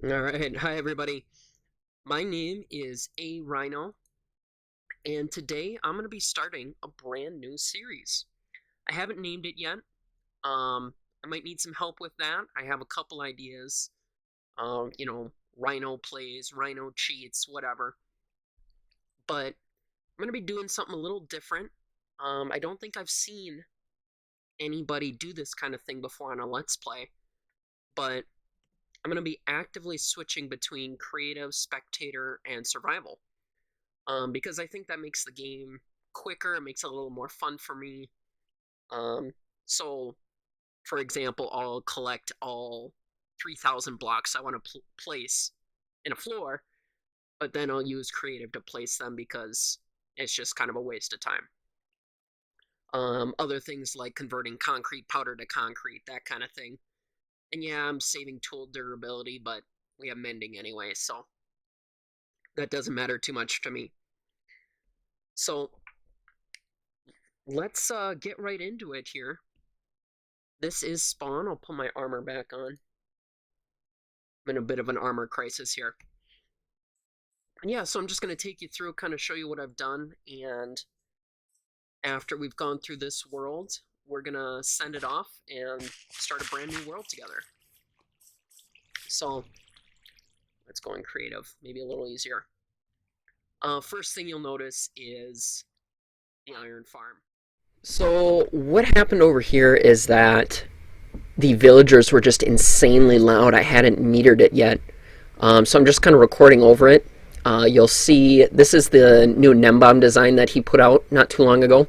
All right, hi everybody. My name is aRhino, and today I'm going to be starting a brand new series. I haven't named it yet. I might need some help with that. I have a couple ideas. Rhino plays, Rhino cheats, whatever. But I'm going to be doing something a little different. I don't think I've seen anybody do this kind of thing before on a Let's Play, but I'm going to be actively switching between creative, spectator, and survival. Because I think that makes the game quicker, it makes it a little more fun for me. Um, so, for example, I'll collect all 3,000 blocks I want to place in a floor, but then I'll use creative to place them because it's just kind of a waste of time. Other things like converting concrete powder to concrete, that kind of thing. And yeah, I'm saving tool durability, but we have mending anyway, so that doesn't matter too much to me. So let's get right into it here. This is spawn. I'll put my armor back on. I'm in a bit of an armor crisis here. And yeah, so I'm just going to take you through, kind of show you what I've done, and after we've gone through this world, we're going to send it off and start a brand new world together. So let's go in creative, maybe a little easier. First thing you'll notice is the iron farm. So what happened over here is that the villagers were just insanely loud. I hadn't metered it yet. So I'm just kind of recording over it. You'll see this is the new gnembon design that he put out not too long ago.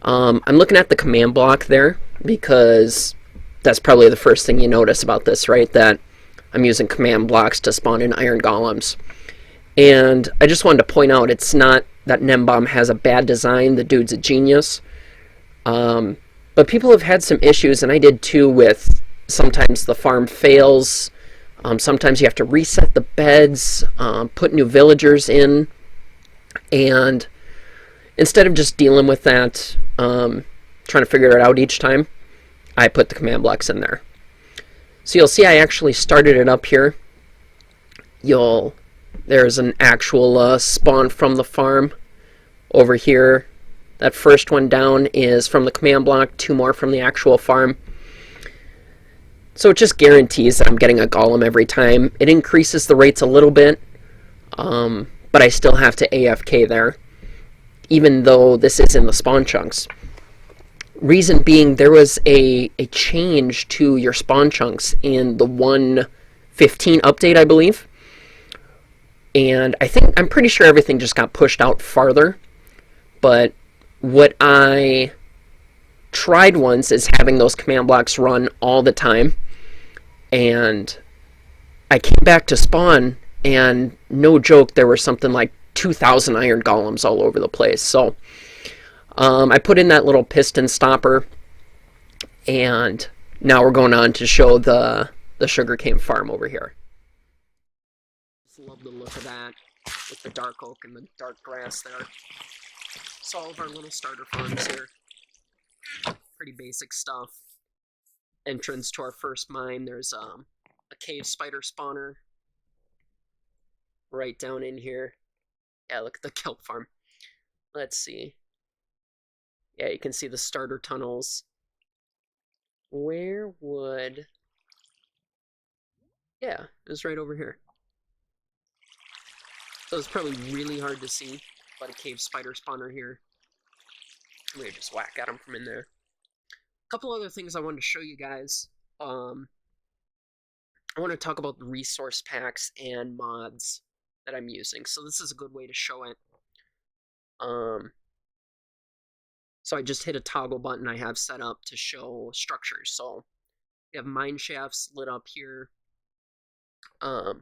I'm looking at the command block there because that's probably the first thing you notice about this, right? That I'm using command blocks to spawn in iron golems. And I just wanted to point out it's not that gnembon has a bad design. The dude's a genius. But people have had some issues, and I did too, with sometimes the farm fails. Sometimes you have to reset the beds, put new villagers in, and instead of just dealing with that, trying to figure it out each time, I put the command blocks in there. So you'll see I actually started it up here. There's an actual spawn from the farm over here. That first one down is from the command block, 2 more from the actual farm. So it just guarantees that I'm getting a golem every time. It increases the rates a little bit, but I still have to AFK there, even though this is in the spawn chunks. Reason being, there was a change to your spawn chunks in the 1.15 update, I believe. And I'm pretty sure everything just got pushed out farther, but what I tried once is having those command blocks run all the time, and I came back to spawn, and no joke, there were something like 2,000 iron golems all over the place. So I put in that little piston stopper, and now we're going on to show the sugarcane farm over here. Just love the look of that with the dark oak and the dark grass there. So all of our little starter farms here. Pretty basic stuff. Entrance to our first mine. There's a cave spider spawner right down in here. Yeah, look at the kelp farm. Let's see. Yeah, you can see the starter tunnels. Where would... Yeah, it was right over here. So it's probably really hard to see, but a cave spider spawner here. I'm gonna just whack at them from in there. A couple other things I wanted to show you guys. I want to talk about the resource packs and mods that I'm using. So this is a good way to show it. So I just hit a toggle button I have set up to show structures. So you have mine shafts lit up here. I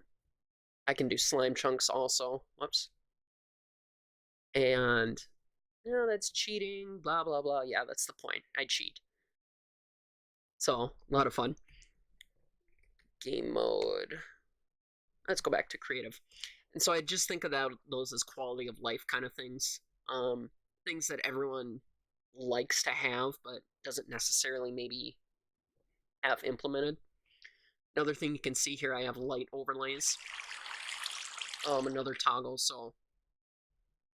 can do slime chunks also. Whoops. And, that's cheating, blah, blah, blah. Yeah, that's the point. I cheat. So, a lot of fun. Game mode. Let's go back to creative. And so I just think of those as quality of life kind of things. Things that everyone likes to have, but doesn't necessarily maybe have implemented. Another thing you can see here, I have light overlays. Another toggle, so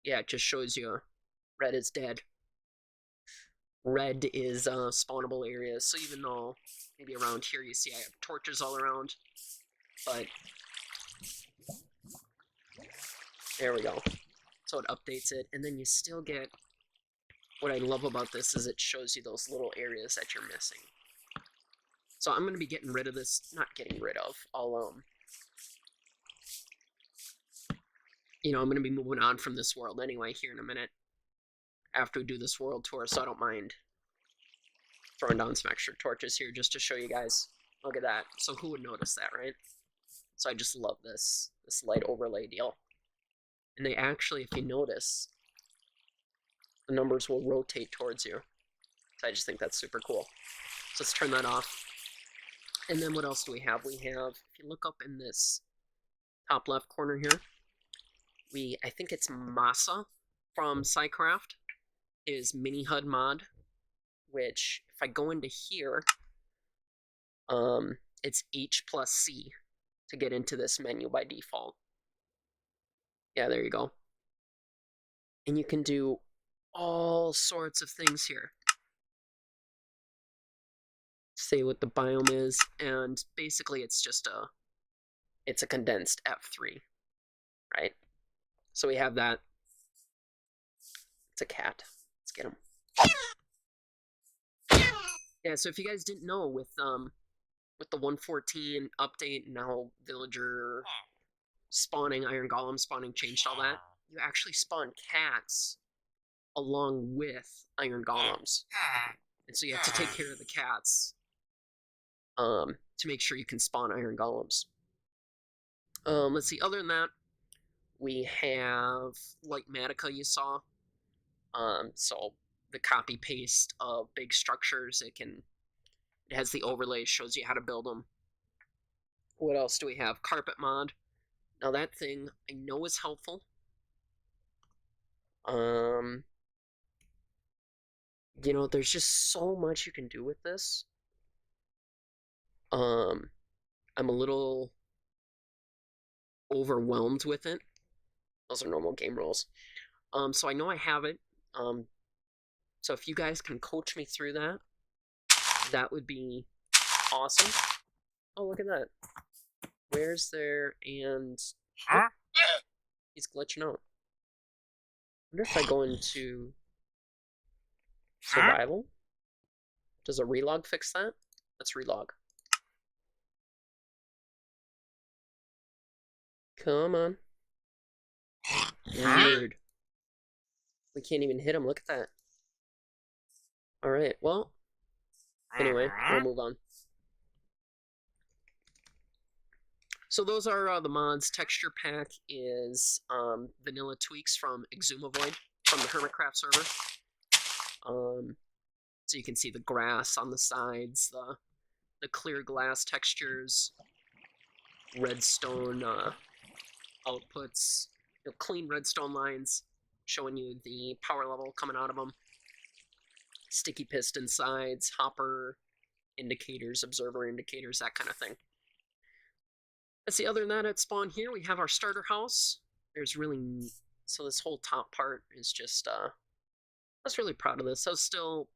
yeah, it just shows you red is dead. Red is spawnable areas, so even though maybe around here you see I have torches all around, but there we go. So it updates it, and then you still get, what I love about this is it shows you those little areas that you're missing. So I'm going to be getting rid of this, not getting rid of, I'm going to be moving on from this world anyway here in a minute, after we do this world tour, so I don't mind throwing down some extra torches here just to show you guys. Look at that. So who would notice that, right? So I just love this light overlay deal. And they actually, if you notice, the numbers will rotate towards you. So I just think that's super cool. So let's turn that off. And then what else do we have? We have, if you look up in this top left corner here, I think it's Masa from SciCraft, is Mini HUD mod, which if I go into here, it's H+C to get into this menu by default. Yeah, there you go. And you can do all sorts of things here. Say what the biome is, and basically it's just it's a condensed F3, right? So we have that. It's a cat. Let's get him. Yeah, so if you guys didn't know, with the 1.14 update and how villager spawning, iron golem spawning changed all that, you actually spawn cats along with iron golems. And so you have to take care of the cats to make sure you can spawn iron golems. Let's see, other than that, we have, like Matica you saw, so the copy-paste of big structures, it has the overlay, shows you how to build them. What else do we have? Carpet mod. Now that thing, I know is helpful. There's just so much you can do with this. I'm a little overwhelmed with it. Those are normal game rules. So I know I have it. So if you guys can coach me through that, that would be awesome. Oh, look at that. Where's there and... Oh, he's glitching out. I wonder if I go into survival. Does a relog fix that? Let's relog. Come on. Weird. We can't even hit him. Look at that. Alright, well. Anyway, we'll move on. So those are the mods. Texture pack is vanilla tweaks from xisumavoid from the Hermitcraft server. So you can see the grass on the sides, the clear glass textures, redstone outputs, clean redstone lines showing you the power level coming out of them, sticky piston sides, hopper indicators, observer indicators, that kind of thing. Let's see, other than that, at spawn here, we have our starter house. So this whole top part is just, I was really proud of this. I was still,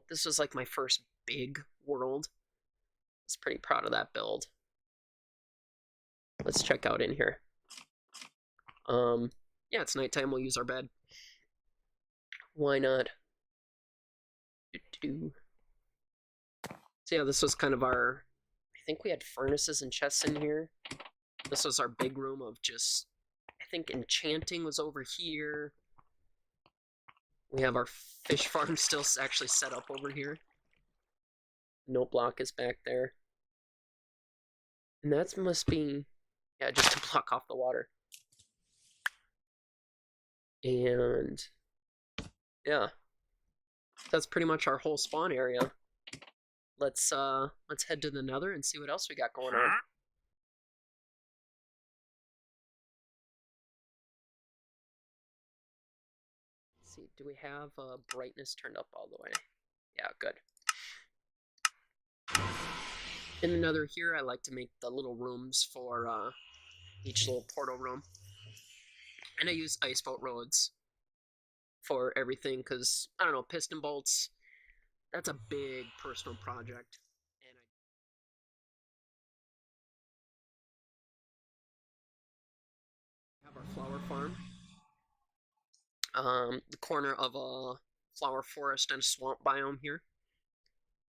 this was like my first big world. I was pretty proud of that build. Let's check out in here. Yeah, it's nighttime, we'll use our bed. Why not? So yeah, this was kind of our, I think we had furnaces and chests in here. This was our big room of just, I think enchanting was over here. We have our fish farm still actually set up over here. Note block is back there. And that must be, yeah, just to block off the water. And yeah, that's pretty much our whole spawn area. Let's head to the Nether and see what else we got going on. Let's see, do we have brightness turned up all the way? Yeah, good. In the nether here, I like to make the little rooms for each little portal room. And I use ice boat roads for everything because, I don't know, piston bolts, that's a big personal project. And I have our flower farm. The corner of a flower forest and a swamp biome here.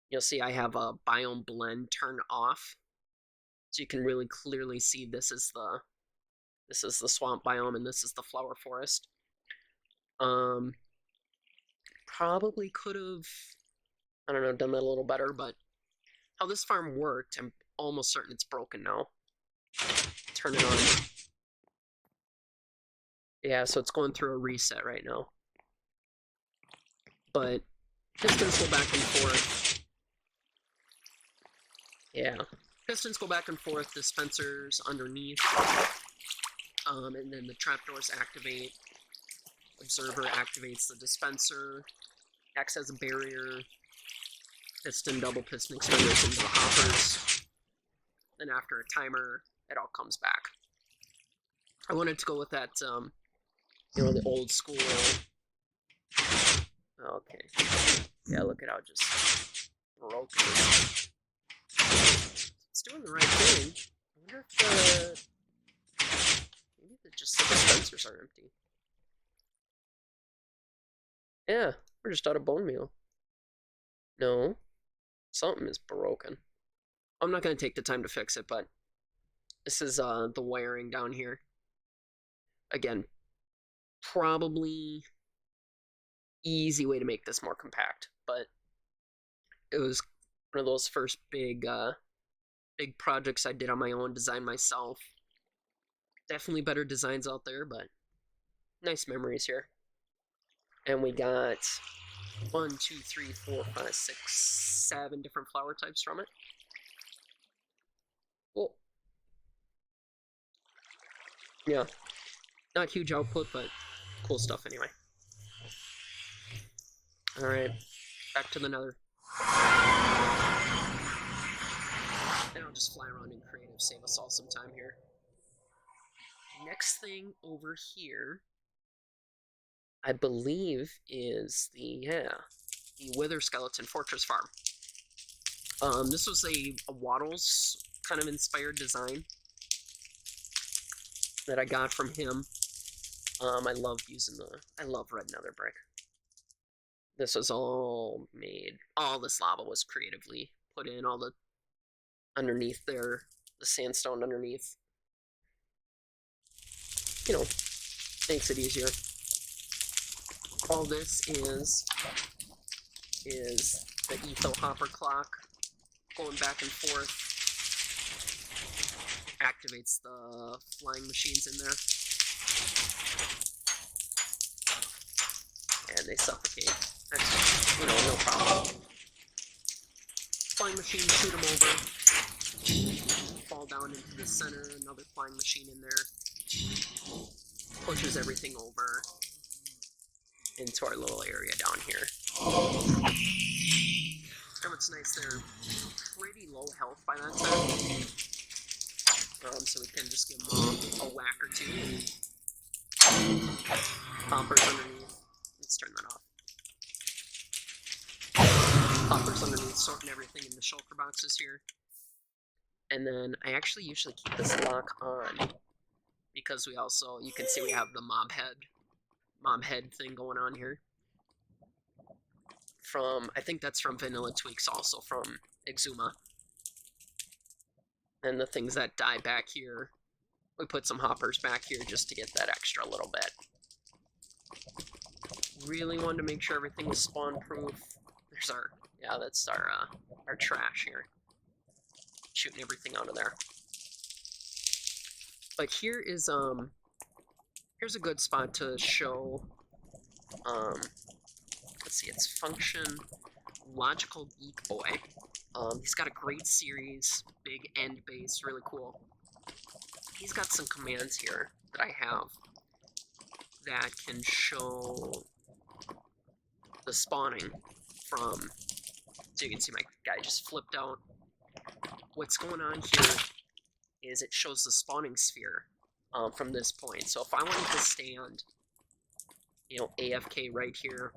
You'll see I have a biome blend turned off. So you can really clearly see this is the swamp biome and this is the flower forest. Probably could have, I don't know, done that a little better, but how this farm worked, I'm almost certain it's broken now. Turn it on. Yeah, so it's going through a reset right now. But pistons go back and forth. Yeah, pistons go back and forth, dispensers underneath, and then the trapdoors activate. Observer activates the dispenser, acts as a barrier, piston, double piston extenders into the hoppers. Then after a timer, it all comes back. I wanted to go with that, you know, the old school. Okay. Yeah, look at how just broken it is. It's doing the right thing. I wonder if maybe just the dispensers are empty. Yeah, we're just out of bone meal. No, something is broken. I'm not going to take the time to fix it, but this is the wiring down here. Again, probably easy way to make this more compact, but it was one of those first big projects I did on my own, designed myself. Definitely better designs out there, but nice memories here. And we got 1, 2, 3, 4, 5, 6, 7 different flower types from it. Cool. Yeah, not huge output, but cool stuff anyway. Alright, back to the nether. And I'll just fly around in creative, save us all some time here. Next thing over here, I believe, is the Wither Skeleton Fortress Farm. This was a Wattles kind of inspired design that I got from him. I love red nether brick. This was all made, all this lava was creatively put in, all the underneath there, the sandstone underneath. You know, makes it easier. All this is the Etho hopper clock going back and forth. Activates the flying machines in there. And they suffocate. That's, you know, no problem. Flying machine, shoot them over. Fall down into the center, another flying machine in there. Pushes everything over into our little area down here. And what's nice, they're pretty low health by that time. So we can just give them a whack or two. Hoppers underneath. Let's turn that off. Hoppers underneath, sorting everything in the shulker boxes here. And then I actually usually keep this lock on because we also, you can see we have the mob head thing going on here. From, I think that's from Vanilla Tweaks, also from Exuma. And the things that die back here, we put some hoppers back here just to get that extra little bit. Really wanted to make sure everything was spawn proof. There's our, yeah, that's our trash here. Shooting everything out of there. But here is, here's a good spot to show, let's see, it's function, logical Geek Boy. He's got a great series, big end base, really cool. He's got some commands here that I have that can show the spawning from, so you can see my guy just flipped out. what's going on here is it shows the spawning sphere from this point. So if I wanted to stand, you know, AFK right here,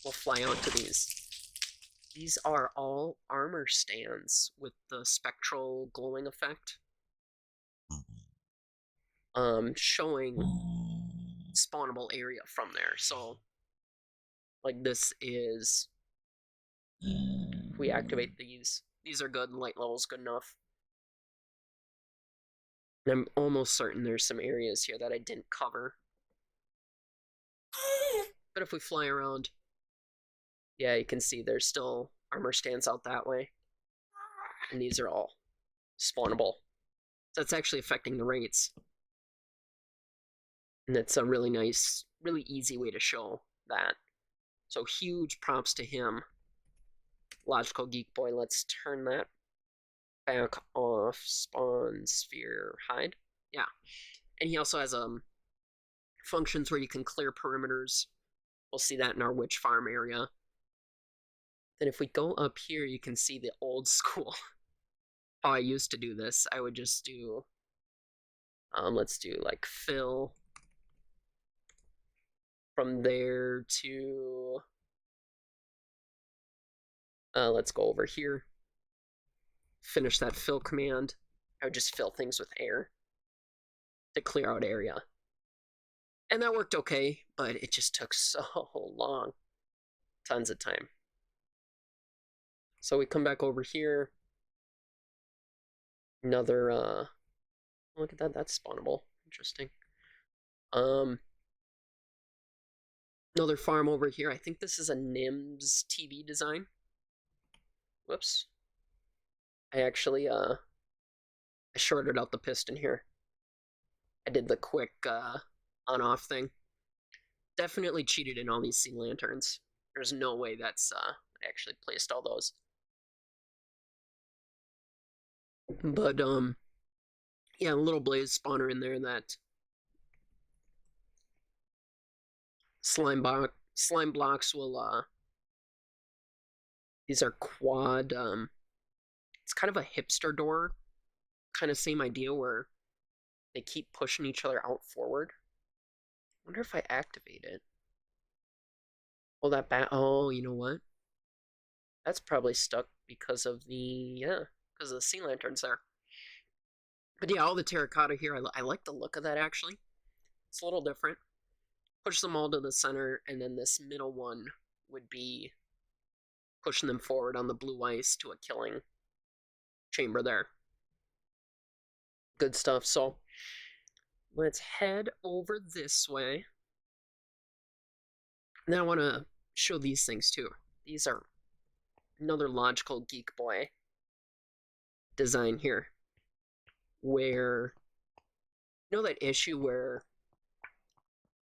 we'll fly out to these. These are all armor stands with the spectral glowing effect, showing spawnable area from there. So, like this is, if we activate these are good, light level's good enough. And I'm almost certain there's some areas here that I didn't cover. But if we fly around, yeah, you can see there's still armor stands out that way. And these are all spawnable. So that's actually affecting the rates. And it's a really nice, really easy way to show that. So huge props to him. Logical Geek Boy. Let's turn that back off. Spawn, sphere, hide. Yeah. And he also has functions where you can clear perimeters. We'll see that in our witch farm area. Then if we go up here, you can see the old school. How I used to do this. I would just do, let's do like fill from there to, let's go over here. Finish that fill command. I would just fill things with air to clear out area. And that worked okay, but it just took so long. Tons of time. So we come back over here. Another, look at that, that's spawnable. Interesting. Another farm over here. I think this is a NimsTV design. Whoops. I actually, I shorted out the piston here. I did the quick, on-off thing. Definitely cheated in all these sea lanterns. There's no way that's, I actually placed all those. But, yeah, a little blaze spawner in there that slime blocks will, these are quad, it's kind of a hipster door, kind of same idea where they keep pushing each other out forward. I wonder if I activate it. Oh, that oh, you know what? That's probably stuck because of the, because of the sea lanterns there. But yeah, all the terracotta here, I like the look of that actually. It's a little different. Push them all to the center, and then this middle one would be pushing them forward on the blue ice to a killing chamber there. Good stuff. So let's head over this way. Now I want to show these things too. These are another logical Geek Boy design here, where, you know that issue where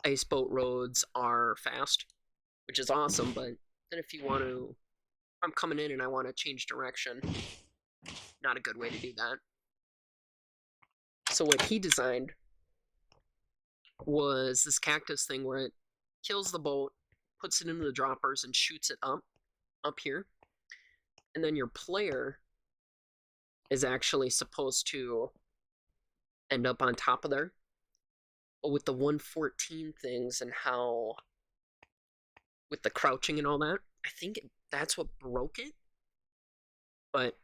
ice boat roads are fast, which is awesome, but then if you want to, I'm coming in and I want to change direction, not a good way to do that. So what he designed was this cactus thing where it kills the boat, puts it into the droppers, and shoots it up here. And then your player is actually supposed to end up on top of there. But with the 114 things and how, with the crouching and all that, I think that's what broke it. But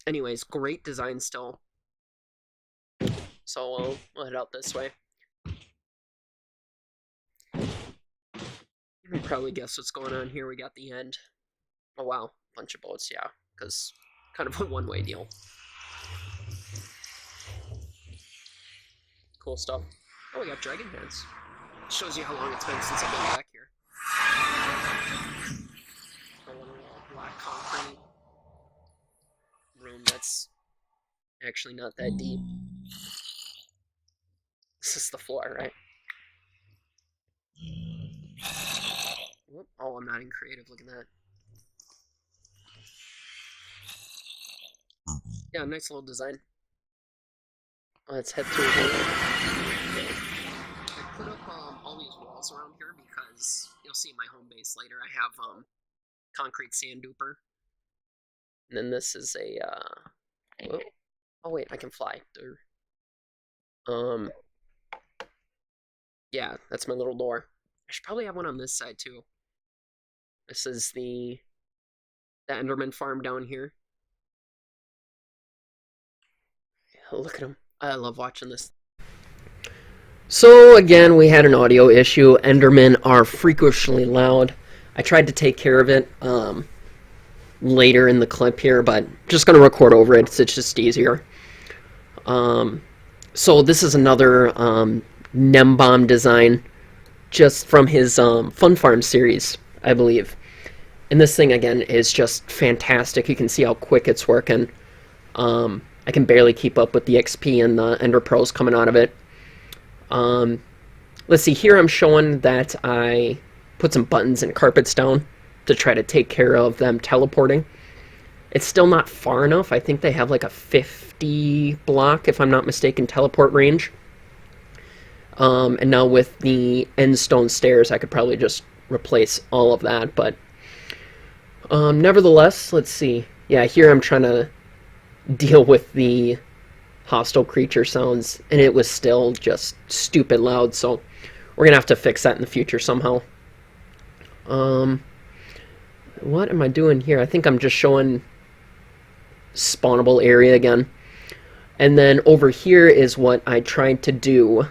anyways, great design still. So we'll head out this way. You can probably guess what's going on here. We got the end. Oh wow, bunch of boats, yeah, because kind of a one-way deal. Cool stuff. Oh, we got dragon hands. Shows you how long it's been since I've been back here. A little black concrete room that's actually not that deep. This is the floor, right? Whoop. Oh, I'm not in creative. Look at that. Yeah, nice little design. Let's head through here. I put up all these walls around here because you'll see in my home base later I have concrete sand duper. And then this is a, whoa. Oh wait, I can fly. Um, yeah, that's my little door. I should probably have one on this side too. This is the Enderman farm down here. Look at him. I love watching this. So again, we had an audio issue. Endermen are freakishly loud. I tried to take care of it later in the clip here, but just going to record over it. It's just easier. So this is another gnembon design, just from his Fun Farm series, I believe. And this thing, again, is just fantastic. You can see how quick it's working. I can barely keep up with the XP and the Ender Pearls coming out of it. Let's see, here I'm showing that I put some buttons and carpets down to try to take care of them teleporting. It's still not far enough. I think they have like a 50 block, if I'm not mistaken, teleport range. And now with the end stone stairs, I could probably just replace all of that, but nevertheless, let's see. Yeah, here I'm trying to deal with the hostile creature sounds, and it was still just stupid loud, so we're gonna have to fix that in the future somehow. What am I doing here? I think I'm just showing spawnable area again. And then over here is what I tried to do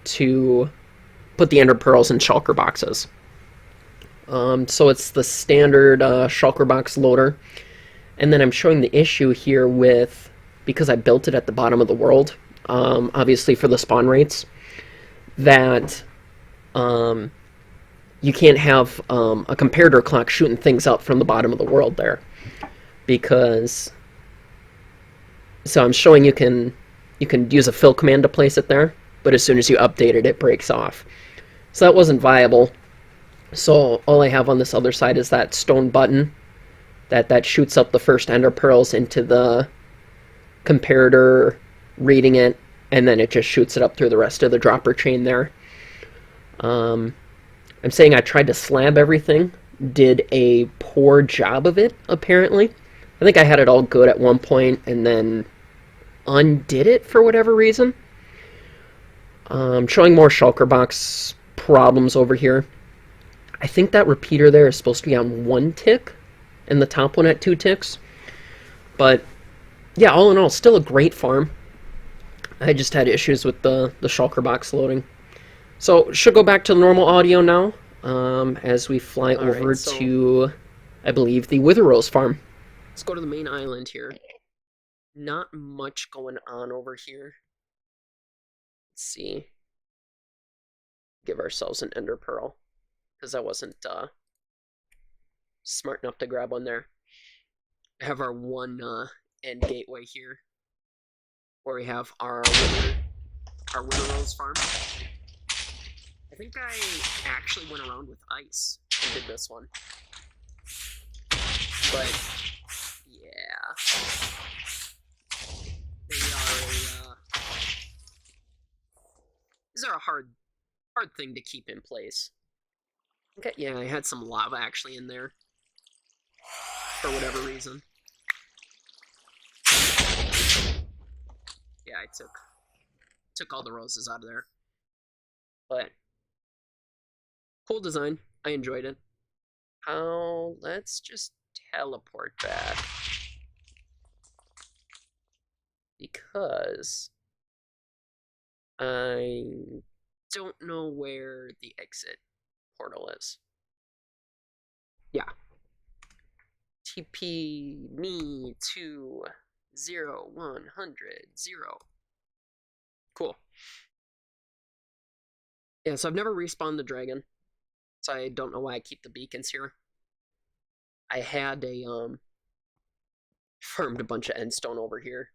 to put the Ender Pearls in shulker boxes. So it's the standard shulker box loader. And then I'm showing the issue here with, because I built it at the bottom of the world, obviously for the spawn rates, that you can't have a comparator clock shooting things up from the bottom of the world there. Because, so I'm showing you can use a fill command to place it there, but as soon as you update it, it breaks off. So that wasn't viable. So all I have on this other side is that stone button that shoots up the first Ender Pearls into the comparator, reading it, and then it just shoots it up through the rest of the dropper chain there. I'm saying I tried to slab everything, did a poor job of it, apparently. I think I had it all good at one point, and then undid it for whatever reason. Showing more shulker box problems over here. I think that repeater there is supposed to be on 1 tick, and the top one at 2 ticks. But yeah, all in all, still a great farm. I just had issues with the shulker box loading. So should go back to the normal audio now, as we fly over to, I believe, the Wither Rose farm. Let's go to the main island here. Not much going on over here. Let's see. Give ourselves an Ender Pearl, because I wasn't smart enough to grab one there. I have our one end gateway here, where we have our Wither Rose farm. I think I actually went around with ice and did this one. But yeah, these are a hard thing to keep in place. Okay, yeah, I had some lava actually in there for whatever reason. Yeah, I took all the roses out of there. But cool design. I enjoyed it. Let's just teleport back. Because I don't know where the exit portal is. Yeah. TP me to 0, 100, 0. Cool. Yeah, so I've never respawned the dragon. So I don't know why I keep the beacons here. I had farmed a bunch of endstone over here.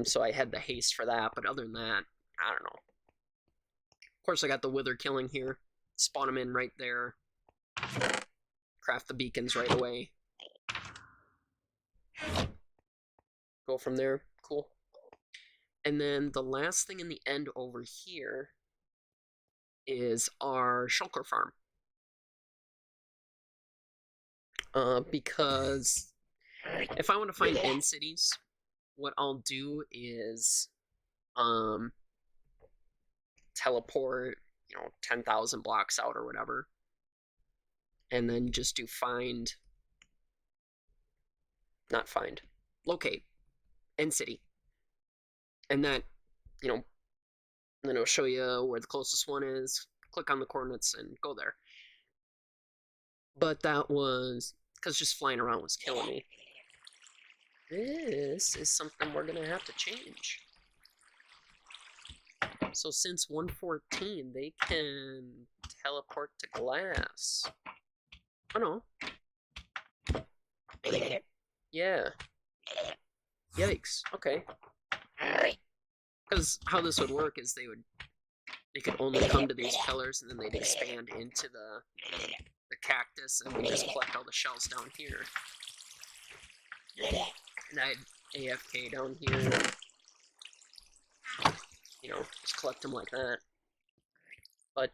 So I had the haste for that, but other than that, I don't know. Of course, I got the wither killing here. Spawn them in right there. Craft the beacons right away. Go from there. Cool. And then the last thing in the end over here is our shulker farm. Because if I want to find end cities, what I'll do is teleport, 10,000 blocks out or whatever, and then just do locate end city, and that, then it'll show you where the closest one is. Click on the coordinates and go there. But that was because just flying around was killing me. This is something we're gonna have to change. So since 114, they can teleport to glass. Oh no. Yeah. Yikes. Okay. Because how this would work is they could only come to these pillars and then they'd expand into the cactus and we just collect all the shells down here. And I'd AFK down here. Just collect them like that. But,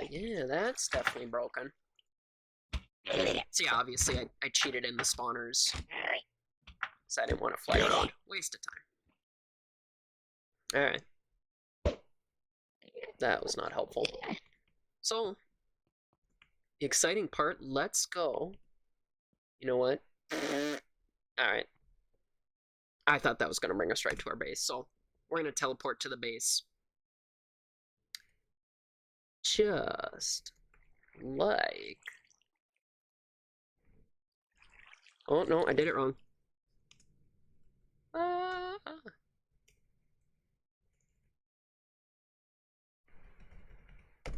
yeah, that's definitely broken. So yeah, obviously I cheated in the spawners. So I didn't want to fly around. Waste of time. Alright. That was not helpful. So, the exciting part, let's go. You know what? Alright. I thought that was going to bring us right to our base, so we're going to teleport to the base. Just like... Oh, no, I did it wrong.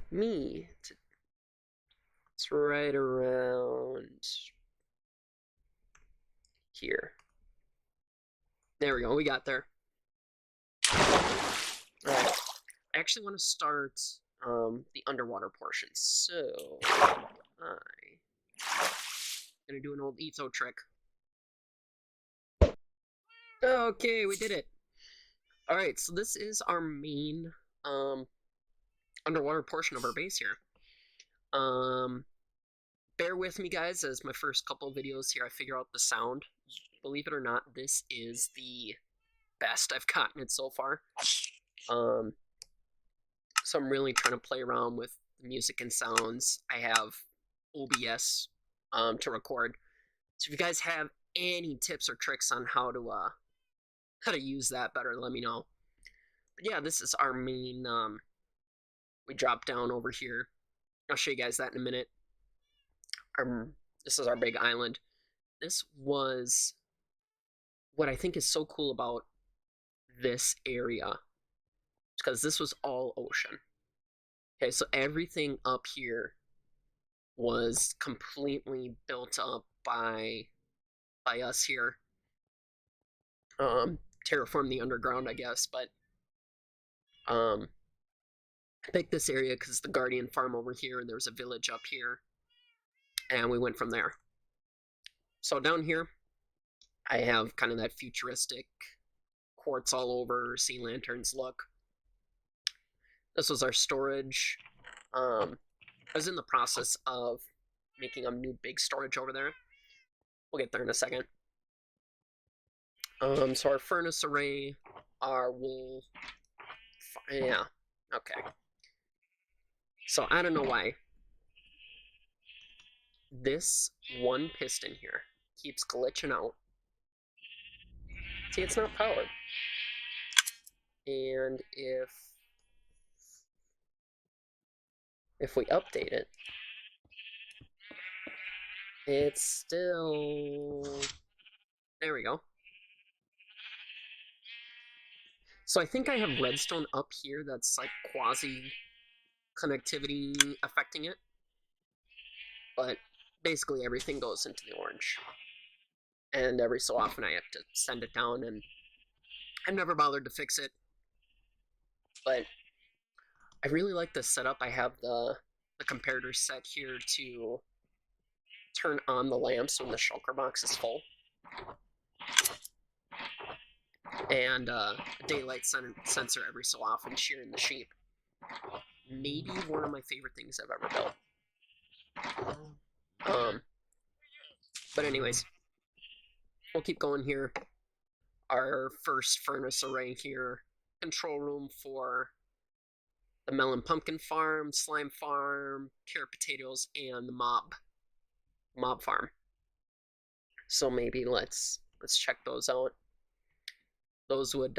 It's right around here. There we go, we got there. Alright, I actually want to start the underwater portion, so I'm gonna do an old etho trick. Okay, we did it. Alright, so this is our main underwater portion of our base here. Bear with me, guys, as my first couple videos here I figure out the sound. Believe it or not, this is the best I've gotten it so far. So I'm really trying to play around with the music and sounds. I have OBS to record. So if you guys have any tips or tricks on how to use that better, let me know. But yeah, this is our main, we drop down over here. I'll show you guys that in a minute. This is our big island. This was what I think is so cool about this area, because this was all ocean. Okay, so everything up here was completely built up by us here. Terraform the underground, I guess, but I picked this area because the Guardian farm over here, and there's a village up here, and we went from there. So down here, I have kind of that futuristic quartz all over, sea lanterns look. This was our storage. I was in the process of making a new big storage over there. We'll get there in a second. So our furnace array, our wool, yeah, okay. So I don't know why this one piston here keeps glitching out. See, it's not powered. And if we update it, it's still... There we go. So I think I have redstone up here that's like quasi-connectivity affecting it. But basically everything goes into the orange. And every so often I have to send it down, and I've never bothered to fix it. But I really like this setup. I have the comparator set here to turn on the lamps when the shulker box is full. And daylight sensor every so often, shearing the sheep. Maybe one of my favorite things I've ever built. But anyways, we'll keep going here. Our first furnace array here. Control room for the melon pumpkin farm, slime farm, carrot potatoes, and the mob farm. So maybe let's check those out. Those would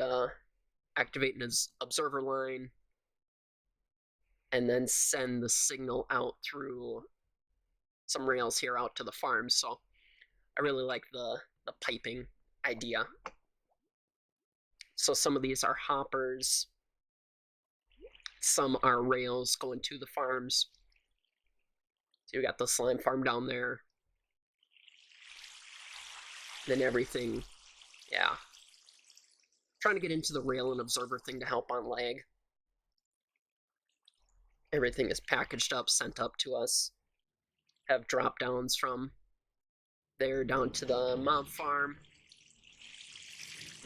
activate an observer line and then send the signal out through some rails here out to the farm. So I really like the piping idea. So some of these are hoppers, some are rails going to the farms. So you got the slime farm down there. Then everything, yeah. Trying to get into the rail and observer thing to help on lag. Everything is packaged up, sent up to us. Have drop downs from there down to the mob farm.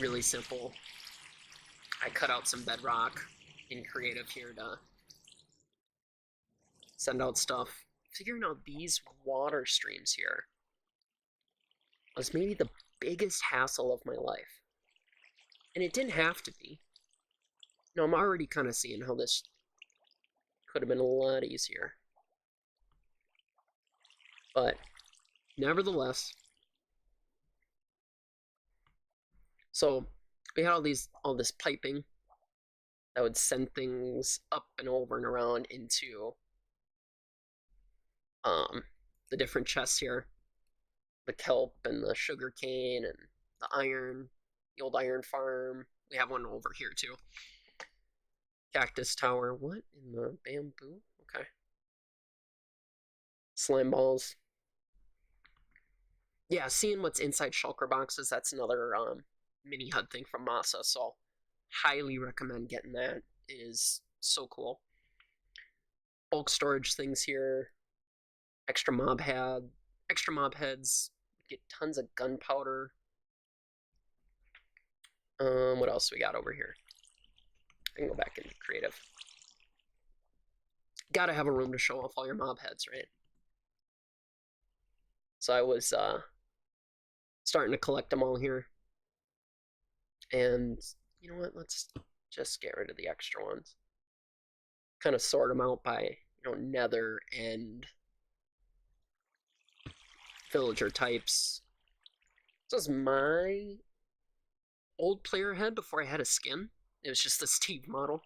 Really simple. I cut out some bedrock in creative here to send out stuff. Figuring out these water streams here was maybe the biggest hassle of my life. And it didn't have to be. No, I'm already kind of seeing how this could have been a lot easier. But nevertheless, so we had all this piping that would send things up and over and around into the different chests here. The kelp and the sugar cane and the iron, the old iron farm. We have one over here too. Cactus tower. What in the bamboo? Okay. Slime balls. Yeah, seeing what's inside shulker boxes, that's another mini HUD thing from Masa, so highly recommend getting that. It is so cool. Bulk storage things here. Extra mob heads. Get tons of gunpowder. What else we got over here? I can go back into creative. Gotta have a room to show off all your mob heads, right? So I was starting to collect them all here. And you know what? Let's just get rid of the extra ones. Kind of sort them out by, nether and villager types. This is my old player head before I had a skin. It was just the Steve model.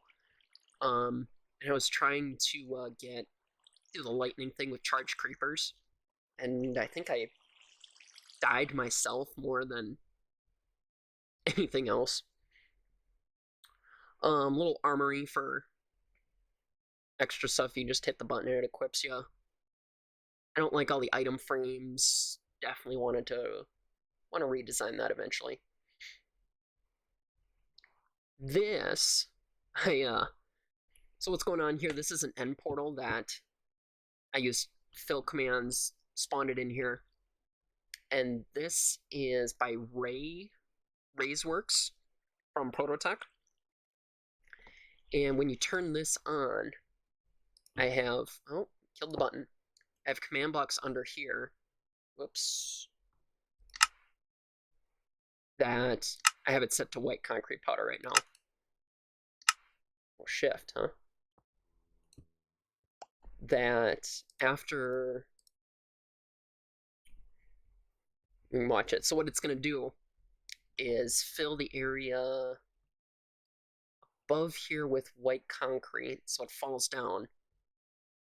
And I was trying to do the lightning thing with charged creepers. And I think I died myself more than anything else. Little armory for extra stuff. You just hit the button and it equips you. I don't like all the item frames. Definitely want to redesign that eventually. This, so what's going on here? This is an end portal that I used fill commands, spawned it in here. And this is by Razeworks from Prototech. And when you turn this on, I have, killed the button. I have command blocks under here. Whoops. That I have it set to white concrete powder right now. Or shift, huh? That after you can watch it. So what it's going to do is fill the area above here with white concrete so it falls down.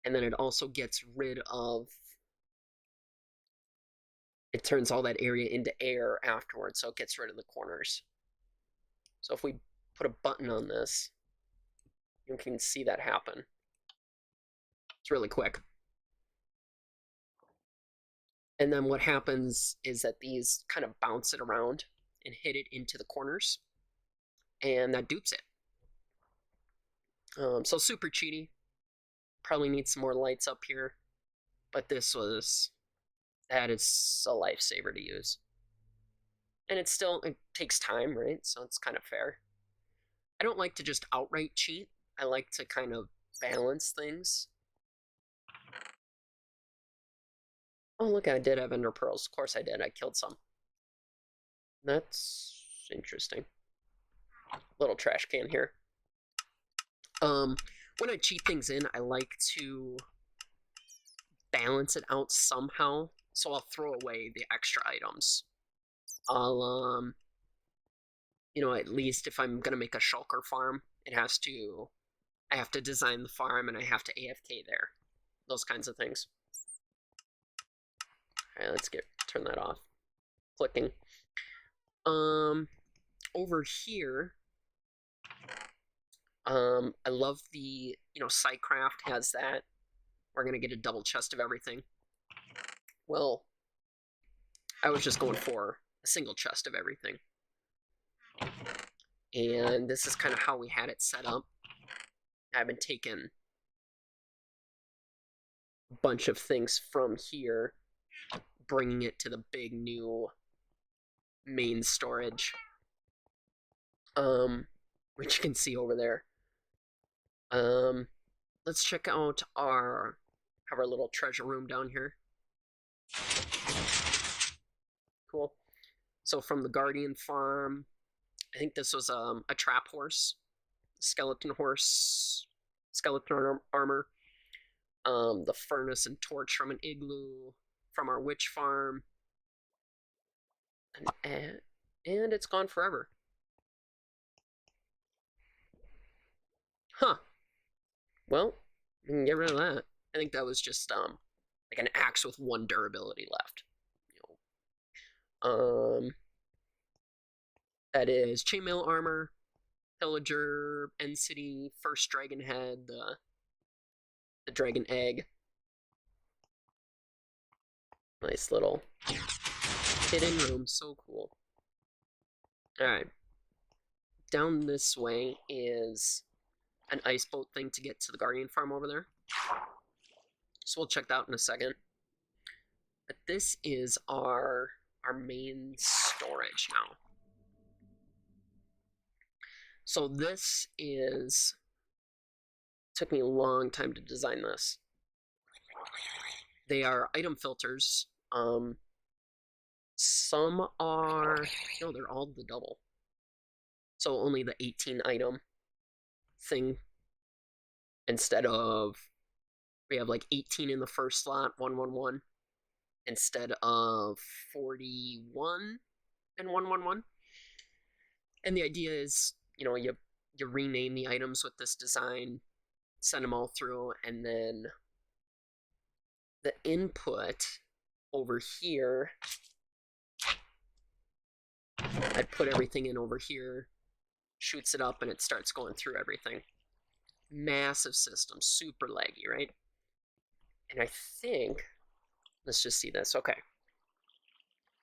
And then it also gets rid of, it turns all that area into air afterwards, so it gets rid of the corners. So if we put a button on this, you can see that happen. It's really quick. And then what happens is that these kind of bounce it around and hit it into the corners, and that dupes it. So super cheaty. Probably need some more lights up here, but that is a lifesaver to use. And it takes time, right? So it's kind of fair. I don't like to just outright cheat. I like to kind of balance things. Oh, look, I did have ender pearls. Of course I did. I killed some. That's interesting. Little trash can here. When I cheat things in, I like to balance it out somehow. So I'll throw away the extra items. I'll, at least if I'm gonna make a shulker farm, I have to design the farm and I have to AFK there. Those kinds of things. All right, let's turn that off. Clicking. Over here, I love the, SciCraft has that. We're gonna get a double chest of everything. Well, I was just going for a single chest of everything. And this is kind of how we had it set up. I've been taking a bunch of things from here, bringing it to the big new main storage. Which you can see over there. Let's check out our little treasure room down here. Cool. So from the Guardian farm, I think this was a trap horse, skeleton armor, the furnace and torch from an igloo from our witch farm, and it's gone forever. Huh. Well, we can get rid of that. I think that was just like an axe with 1 durability left. That is chainmail armor, pillager, end city, first dragon head, the dragon egg. Nice little hidden room, so cool. Alright. Down this way is an ice boat thing to get to the Guardian farm over there. So we'll check that out in a second. But this is our main storage now. So this took me a long time to design this. They are item filters. Some are, no, they're all the double. So only the 18 item thing instead of, we have like 18 in the first slot, 111, instead of 41 and 111. And the idea is, you rename the items with this design, send them all through, and then the input over here, I'd put everything in over here, shoots it up, and it starts going through everything. Massive system, super laggy, right? And I think, let's just see this. Okay.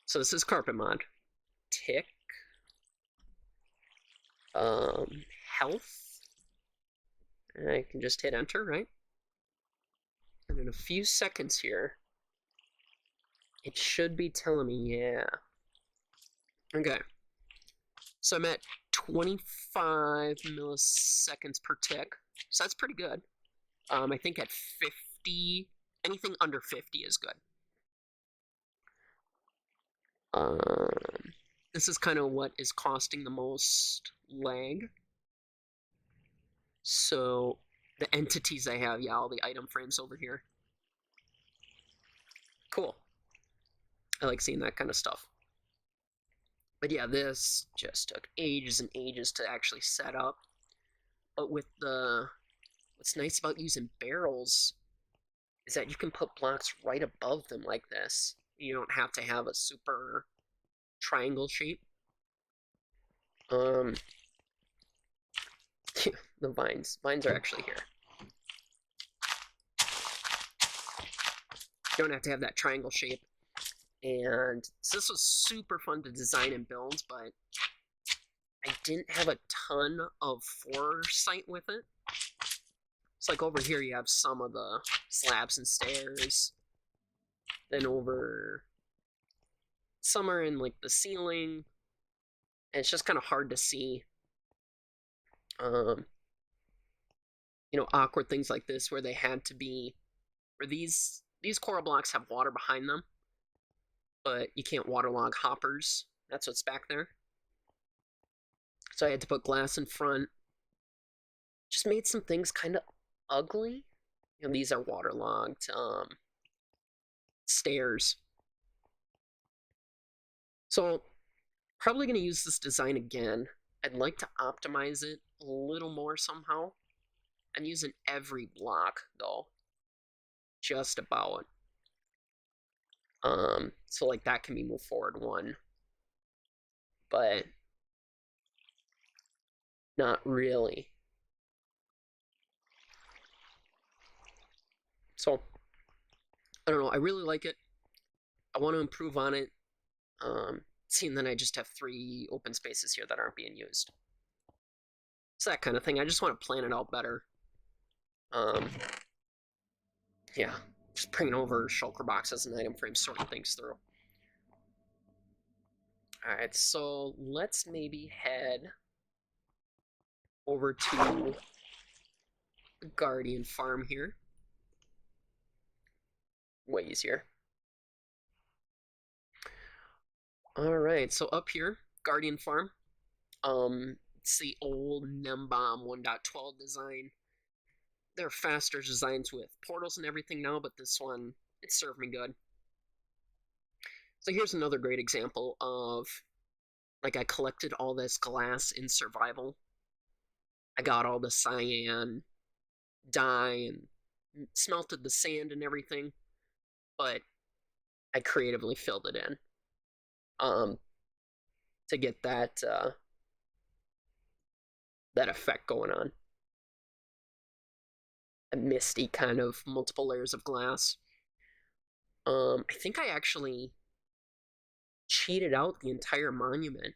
So this is carpet mod. Tick. Health. And I can just hit enter, right? And in a few seconds here, it should be telling me, yeah. Okay. So I'm at 25 milliseconds per tick. So that's pretty good. I think at 50, anything under 50 is good. This is kind of what is costing the most lag. So the entities I have, yeah, all the item frames over here. Cool. I like seeing that kind of stuff. But yeah, this just took ages and ages to actually set up. But with what's nice about using barrels is that you can put blocks right above them like this. You don't have to have a super triangle shape. The vines are actually here. You don't have to have that triangle shape. And so this was super fun to design and build, but I didn't have a ton of foresight with it. It's like over here you have some of the slabs and stairs. Then over some are in like the ceiling. And it's just kind of hard to see. Awkward things like this where they had to be, where these coral blocks have water behind them, but you can't waterlog hoppers. That's what's back there. So I had to put glass in front. Just made some things kind of ugly. You know, these are waterlogged stairs. So probably going to use this design again. I'd like to optimize it a little more somehow. I'm using every block though, just about. So like that can be moved forward one, but not really. So I don't know. I really like it. I want to improve on it. Seeing that I just have 3 open spaces here that aren't being used. It's that kind of thing. I just want to plan it out better. Yeah, just bringing over shulker boxes and item frames, sorting things through. Alright, so let's maybe head over to the Guardian farm here. Way easier. Alright, so up here, Guardian farm. It's the old gnembon 1.12 design. There are faster designs with portals and everything now, but this one, it served me good. So here's another great example of, like, I collected all this glass in survival. I got all the cyan dye and smelted the sand and everything, but I creatively filled it in to get that that effect going on. A misty kind of multiple layers of glass. I think I actually cheated out the entire monument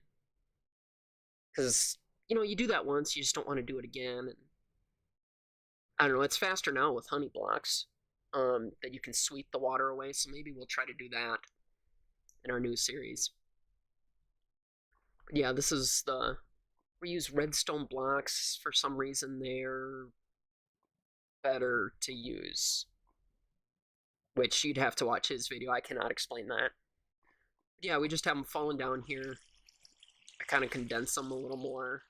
because you know you do that once, you just don't want to do it again. And I don't know, it's faster now with honey blocks that you can sweep the water away. So maybe we'll try to do that in our new series. But yeah, this is we use redstone blocks for some reason. They're better to use, which you'd have to watch his video. I cannot explain that. But yeah, we just have them falling down here. I kind of condense them a little more.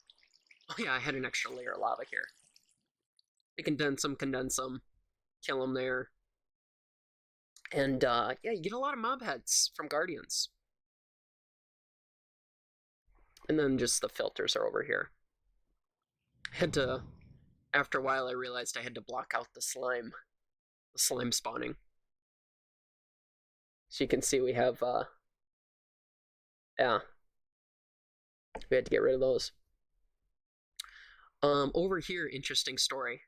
Oh yeah, I had an extra layer of lava here. I condense them, kill them there. And yeah, you get a lot of mob heads from Guardians. And then just the filters are over here. I had to, after a while I realized I had to block out the slime spawning. So you can see we have, yeah, we had to get rid of those. Over here, interesting story.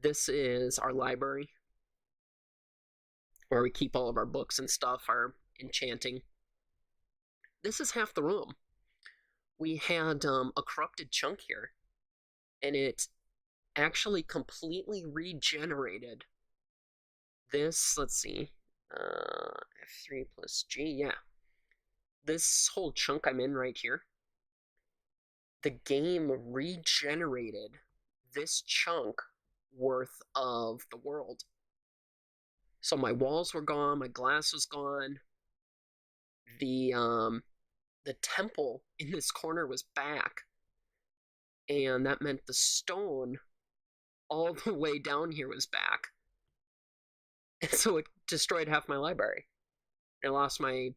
This is our library, where we keep all of our books and stuff, our enchanting. This is half the room. We had a corrupted chunk here, and it actually completely regenerated this. Let's see, F3 plus G, yeah. This whole chunk I'm in right here, the game regenerated this chunk worth of the world. So my walls were gone, my glass was gone, the temple in this corner was back, and that meant the stone all the way down here was back. And so it destroyed half my library. I lost my,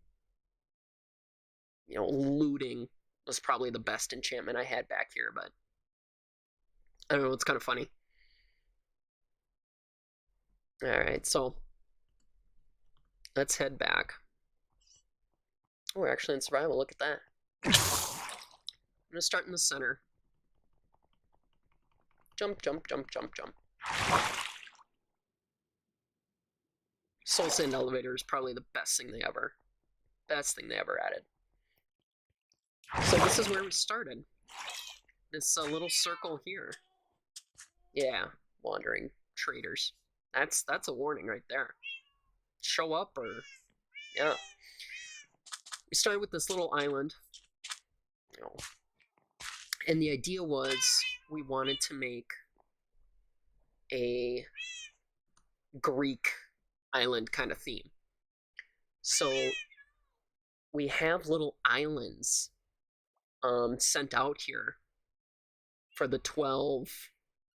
looting was probably the best enchantment I had back here, but I don't know, it's kind of funny. Alright, so let's head back. Oh, we're actually in survival, look at that. I'm gonna start in the center. Jump, jump, jump, jump, jump. Soul Sand Elevator is probably the best thing they ever added. So this is where we started. This little circle here. Yeah, wandering traders. That's a warning right there. Show up or yeah. We started with this little island. And the idea was we wanted to make a Greek island kind of theme. So we have little islands sent out here for the 12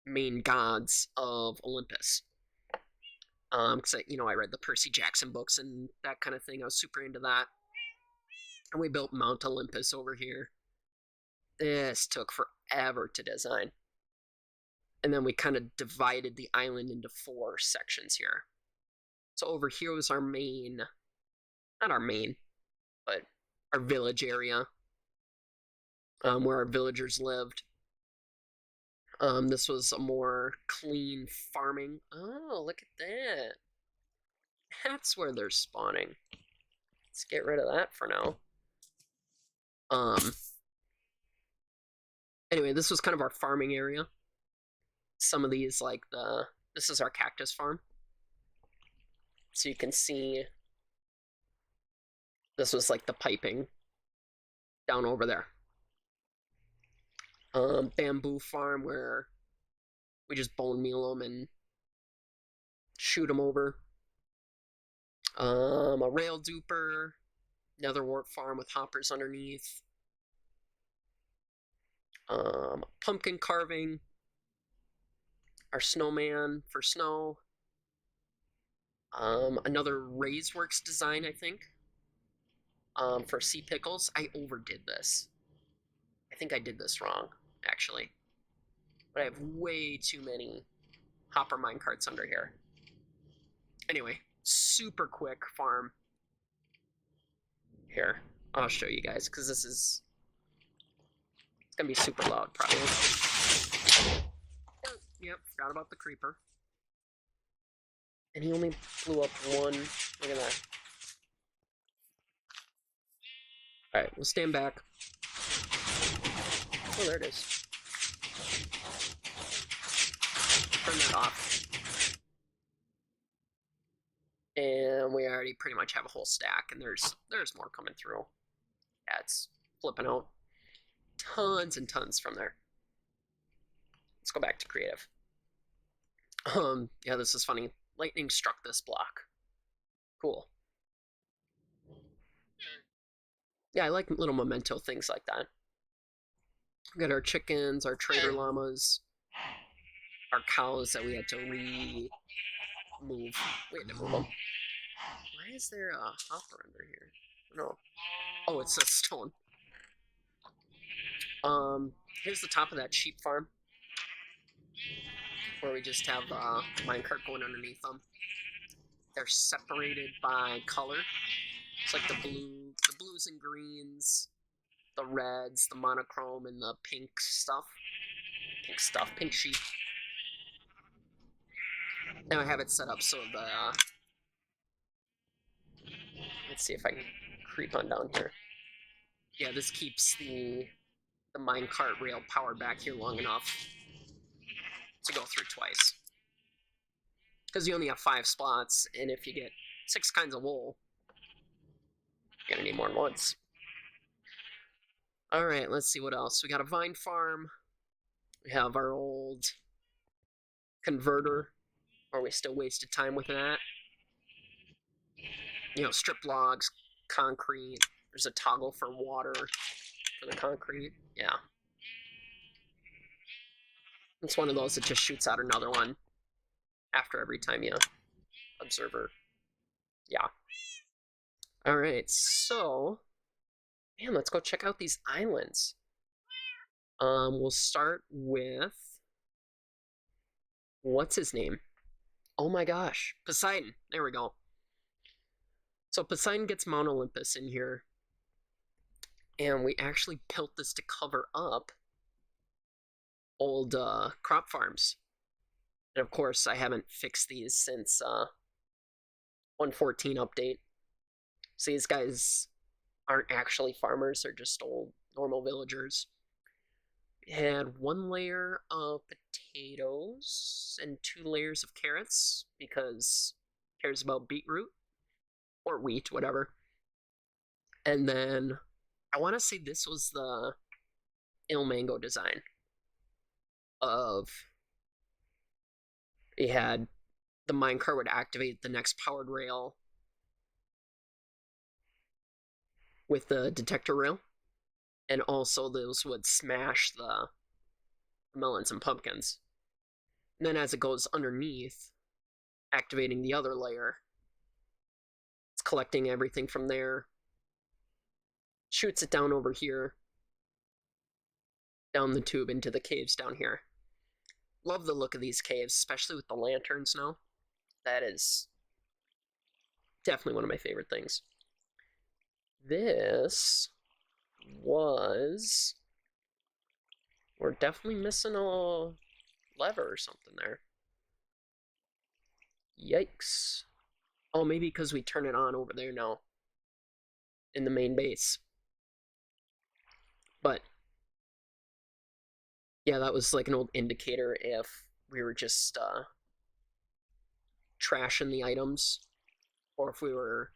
main gods of Olympus. Because I read the Percy Jackson books and that kind of thing. I was super into that. And we built Mount Olympus over here. This took forever to design. And then we kind of divided the island into 4 sections here. So over here was our main, not our main, but our village area, where our villagers lived. This was a more clean farming. Oh, look at that. That's where they're spawning. Let's get rid of that for now. Anyway, this was kind of our farming area. Some of these, like this is our cactus farm. So you can see this was like the piping down over there. Bamboo farm where we just bone meal them and shoot them over. A rail duper, nether wart farm with hoppers underneath. Pumpkin carving. Our snowman for snow. Another Raiseworks design, I think. For sea pickles. I overdid this. I think I did this wrong, actually. But I have way too many hopper minecarts under here. Anyway, super quick farm. Here, I'll show you guys, because this is... It's going to be super loud, probably. Yep, forgot about the creeper. And he only blew up one. Look at that. Alright, we'll stand back. Oh, there it is. Turn that off. And we already pretty much have a whole stack, and there's more coming through. Yeah, it's flipping out. Tons and tons from there. Let's go back to creative. Yeah, this is funny. Lightning struck this block. Cool. Yeah, I like little memento things like that. We got our chickens, our trader llamas, our cows that we had to remove. We had to move them. Why is there a hopper under here? No. Oh, it's a stone. Here's the top of that sheep farm, where we just have a minecart going underneath them. They're separated by color. It's like the blues and greens, the reds, the monochrome, and the pink stuff. Pink sheep. Now I have it set up so the, let's see if I can creep on down here. Yeah, this keeps the minecart rail powered back here long enough to go through twice. Because you only have 5 spots, and if you get 6 kinds of wool, you're gonna need more than once. Alright, let's see what else. We got a vine farm. We have our old converter, or we still wasted time with that. You know, strip logs, concrete. There's a toggle for water for the concrete. Yeah. It's one of those that just shoots out another one after every time you observer. Yeah. Alright, so... Man, let's go check out these islands. We'll start with... What's his name? Oh my gosh. Poseidon. There we go. So Poseidon gets Mount Olympus in here. And we actually built this to cover up old crop farms. And of course, I haven't fixed these since 1.14 update. So these guys aren't actually farmers, they're just old normal villagers. We had 1 layer of potatoes and 2 layers of carrots, because cares about beetroot or wheat, whatever. And then I want to say this was the ilmango design of, it had the minecart would activate the next powered rail. with the detector rail, and also those would smash the melons and pumpkins. And then as it goes underneath, activating the other layer, it's collecting everything from there, shoots it down over here, down the tube into the caves down here. Love the look of these caves, especially with the lanterns now. That is definitely one of my favorite things. This was... We're definitely missing a lever or something there. Yikes. Oh, maybe because we turn it on over there now in the main base. But yeah, that was like an old indicator if we were just trashing the items or if we were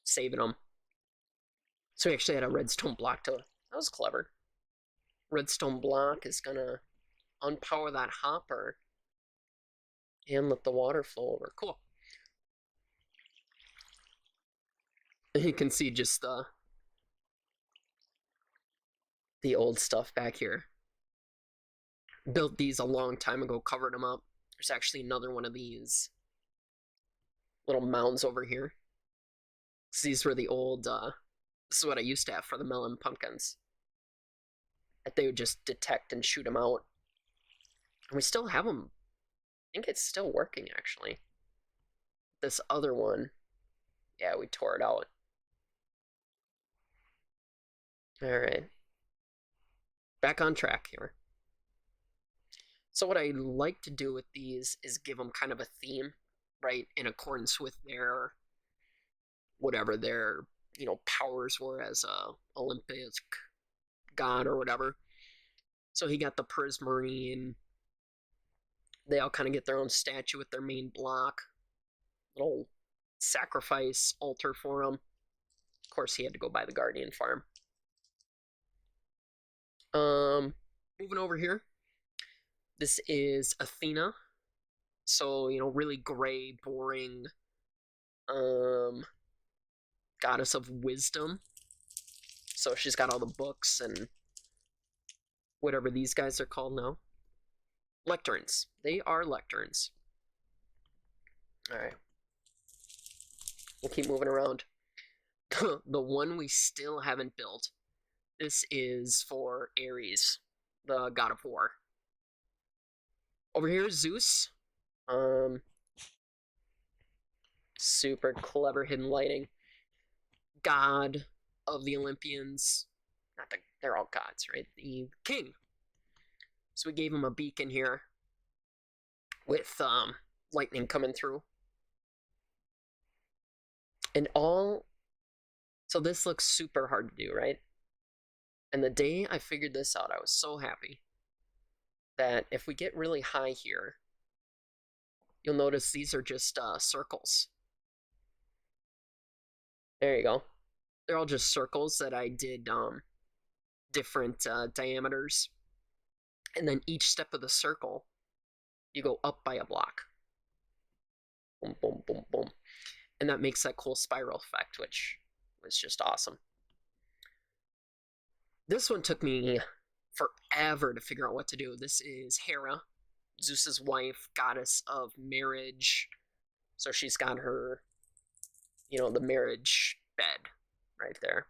saving them. So we actually had a redstone block to... That was clever. Redstone block is gonna unpower that hopper and let the water flow over. Cool. You can see just the old stuff back here. Built these a long time ago, covered them up. There's actually another one of these little mounds over here. So these were the old, this is what I used to have for the melon pumpkins. That they would just detect and shoot them out. And we still have them. I think it's still working, actually. This other one, yeah, we tore it out. Alright. Back on track here. So what I like to do with these is give them kind of a theme, right, in accordance with their, whatever their, powers were as a Olympic god or whatever. So he got the Prismarine. They all kind of get their own statue with their main block. Little sacrifice altar for him. Of course, he had to go by the Guardian farm. Moving over here. This is Athena. So, really gray, boring, goddess of wisdom. So she's got all the books and whatever these guys are called now. Lecterns. They are lecterns. Alright. We'll keep moving around. The one we still haven't built. This is for Ares, the god of war. Over here is Zeus. Super clever hidden lighting. God of the Olympians. They're all gods, right? The king. So we gave him a beacon here with lightning coming through. And so this looks super hard to do, right? And the day I figured this out, I was so happy that if we get really high here, you'll notice these are just circles. There you go. They're all just circles that I did different diameters. And then each step of the circle, you go up by a block. Boom, boom, boom, boom. And that makes that cool spiral effect, which was just awesome. This one took me forever to figure out what to do. This is Hera, Zeus's wife, goddess of marriage. So she's got her, the marriage bed right there.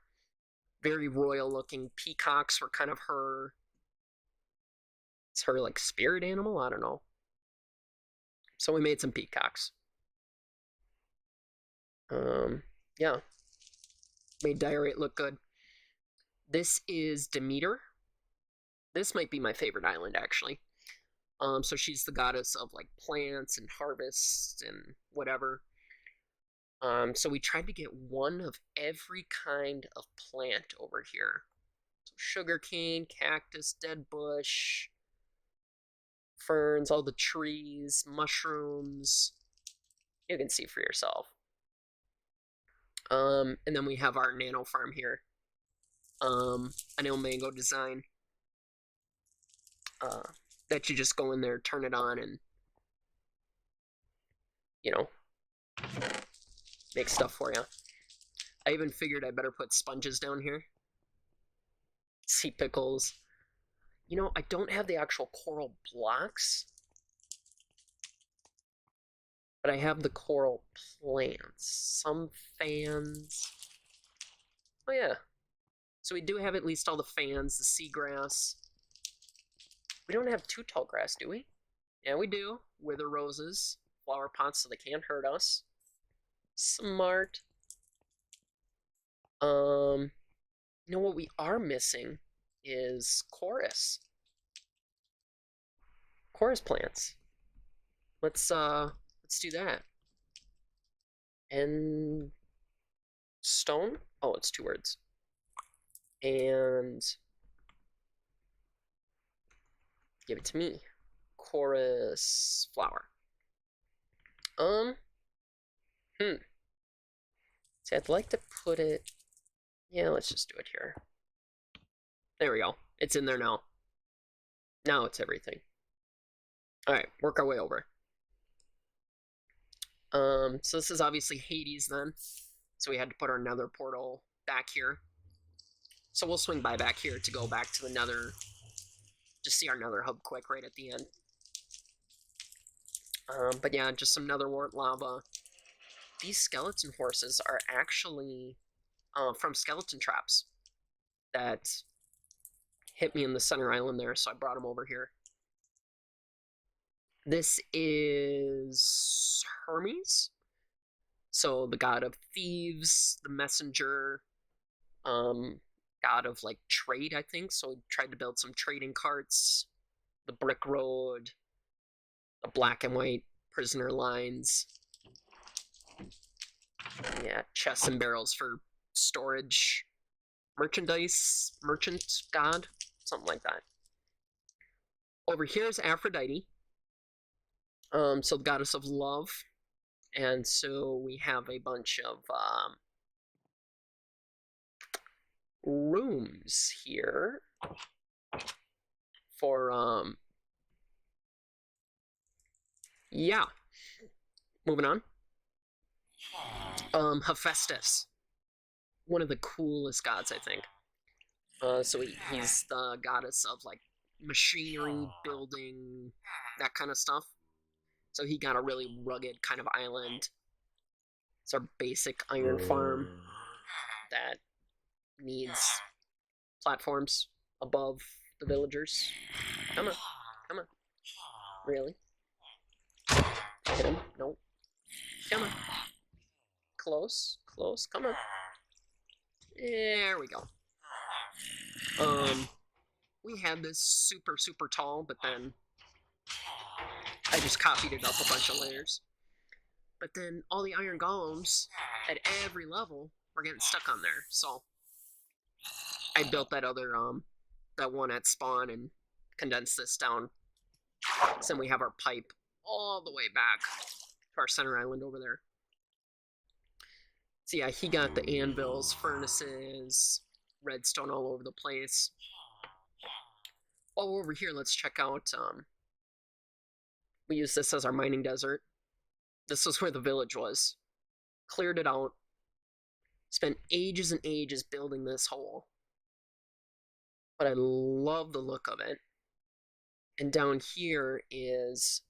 Very royal looking. Peacocks were kind of her... It's her, like, spirit animal? I don't know. So we made some peacocks. Yeah. Made Diorite look good. This is Demeter. This might be my favorite island, actually. So she's the goddess of, like, plants and harvests and whatever. So we tried to get one of every kind of plant over here. So sugarcane, cactus, dead bush, ferns, all the trees, mushrooms. You can see for yourself. And then we have our nano farm here. An ilmango design. That you just go in there, turn it on, and make stuff for you. I even figured I better put sponges down here. Sea pickles. You know, I don't have the actual coral blocks, but I have the coral plants. Some fans. Oh yeah. So we do have at least all the fans, the seagrass. We don't have too tall grass, do we? Yeah, we do. Wither roses, flower pots so they can't hurt us. Smart. You know what we are missing is chorus. Chorus plants. Let's do that. And stone? Oh, it's 2 words. And give it to me. Chorus flower. See, I'd like to put it. Yeah, let's just do it here. There we go. It's in there now. Now it's everything. Alright, work our way over. So this is obviously Hades then. So we had to put our nether portal back here. So we'll swing by back here to go back to the nether. Just see our nether hub quick right at the end. But yeah, just some netherwort lava. These skeleton horses are actually from skeleton traps that hit me in the center island there, so I brought them over here. This is Hermes, so the god of thieves, the messenger, god of like trade, I think. So he tried to build some trading carts, the brick road, the black and white prisoner lines. Yeah, chests and barrels for storage, merchandise, merchant god, something like that. Over here is Aphrodite, so the goddess of love, and so we have a bunch of rooms here for yeah. Moving on. Hephaestus, one of the coolest gods, I think. So he's the goddess of like machinery, building, that kind of stuff. So he got a really rugged kind of island. It's our basic iron farm that needs platforms above the villagers. Come on, come on. Really? Hit him? Nope. Come on. Close, close. Come on. There we go. We had this super tall, but then I just copied it up a bunch of layers. But then all the iron golems at every level were getting stuck on there, so I built that other that one at spawn and condensed this down. So then we have our pipe all the way back to our center island over there. So yeah, he got the anvils, furnaces, redstone all over the place. While we're over here, let's check out, we use this as our mining desert. This was where the village was. Cleared it out. Spent ages and ages building this hole. But I love the look of it. And down here is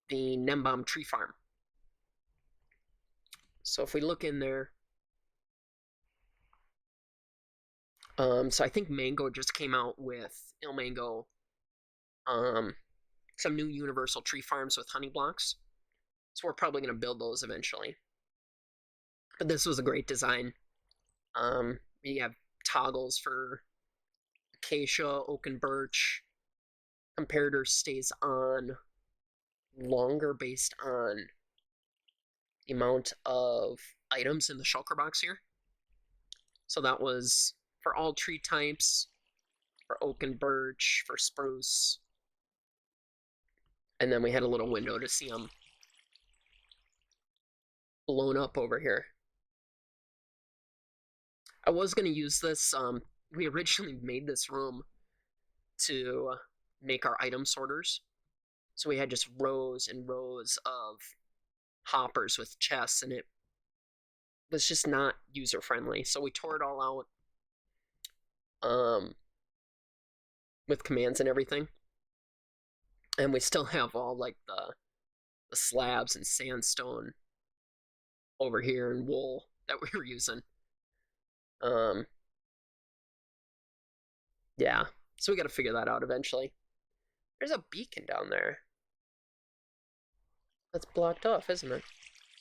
the gnembon tree farm. So if we look in there, so I think Mango just came out with ilmango, some new universal tree farms with honey blocks. So we're probably going to build those eventually. But this was a great design. You have toggles for acacia, oak, and birch. Comparator stays on longer based on the amount of items in the shulker box here. So that was for all tree types, for oak and birch, for spruce. And then we had a little window to see them blown up over here. I was going to use this, we originally made this room to make our item sorters. So we had just rows and rows of hoppers with chests, and it was just not user friendly. So we tore it all out with commands and everything. And we still have all like the slabs and sandstone over here and wool that we were using. Yeah, so we got to figure that out eventually. There's a beacon down there. That's blocked off, isn't it?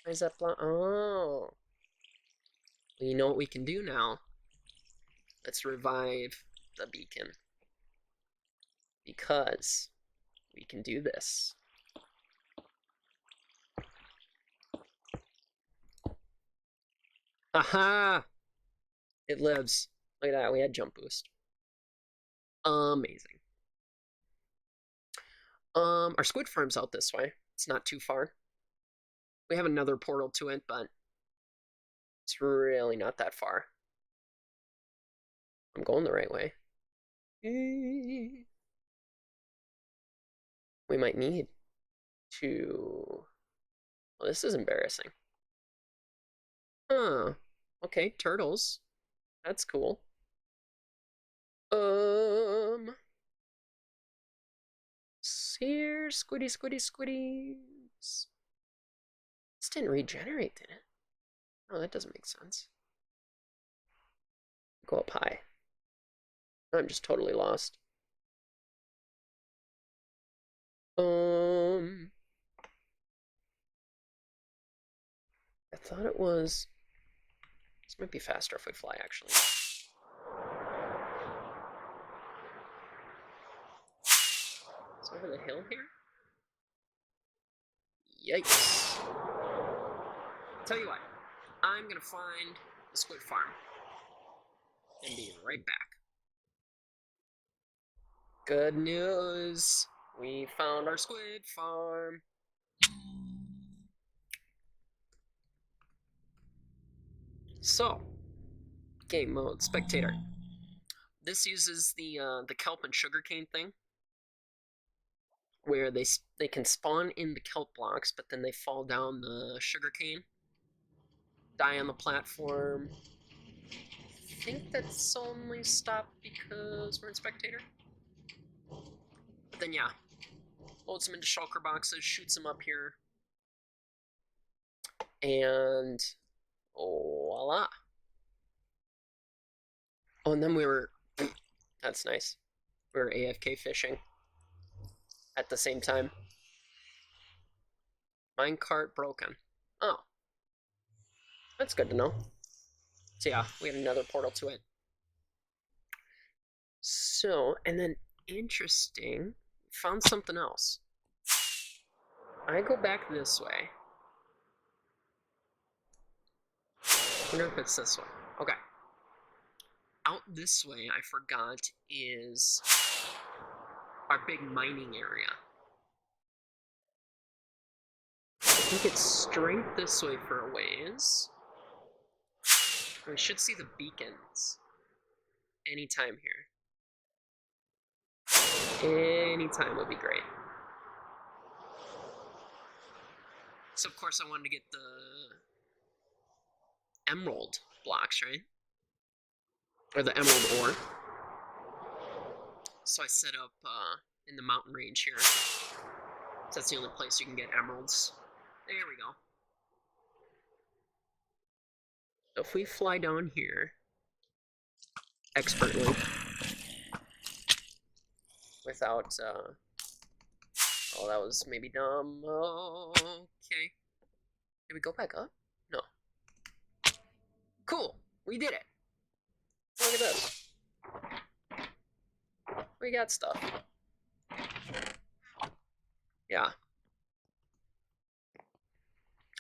Why is that blocked? Oh. Well, you know what we can do now? Let's revive the beacon. Because we can do this. Aha! It lives. Look at that, we had jump boost. Amazing. Our squid farm's out this way. It's not too far. We have another portal to it, but it's really not that far. I'm going the right way. We might need to... Well, this is embarrassing. Huh. Okay, turtles. That's cool. Here, squiddy, squiddy, squiddies. This didn't regenerate, did it? Oh, that doesn't make sense. Go up high. I'm just totally lost. I thought it was... This might be faster if we fly, actually. It's over the hill here? Yikes. Tell you what, I'm gonna find the squid farm and be right back. Good news! We found our squid farm. So, game mode, spectator. This uses the kelp and sugarcane thing, where they can spawn in the kelp blocks, but then they fall down the sugarcane, die on the platform. I think that's only stopped because we're in spectator. But then yeah, loads them into shulker boxes, shoots them up here, and voila. Oh, and then we were, that's nice, we were AFK fishing at the same time. Minecart broken. Oh, that's good to know. So yeah, we had another portal to it. So, and then interesting, found something else. I go back this way. I wonder if it's this way. Okay. Out this way, I forgot, is our big mining area. I think it's straight this way for a ways. We should see the beacons anytime here. Anytime would be great. So of course I wanted to get the emerald blocks, right? Or the emerald ore. So I set up in the mountain range here. So that's the only place you can get emeralds. There we go. So if we fly down here expertly without oh, that was maybe dumb. Oh, okay. Did we go back up? No. Cool. We did it. Look at this. We got stuff. Yeah.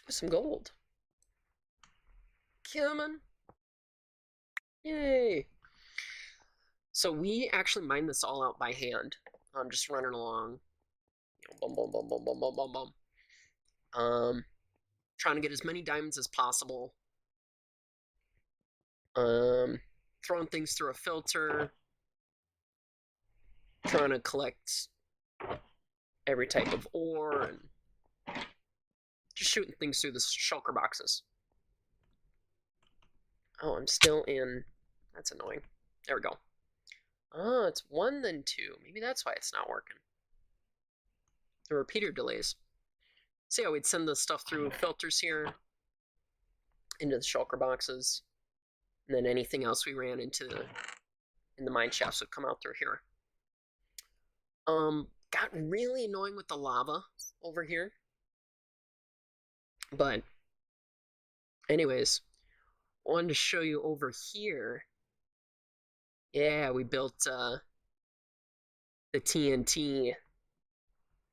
Some gold. Come on. Yay. So we actually mined this all out by hand. I'm just running along. You know, boom, boom, boom, boom, boom, boom, boom, boom. Trying to get as many diamonds as possible. Throwing things through a filter. Trying to collect every type of ore and just shooting things through the shulker boxes. Oh, I'm still in. That's annoying. There we go. Oh, it's 1 then 2. Maybe that's why it's not working. The repeater delays. See how we'd send the stuff through filters here into the shulker boxes, and then anything else we ran into in the mine shafts would come out through here. Got really annoying with the lava over here, but anyways, wanted to show you over here. Yeah, we built the TNT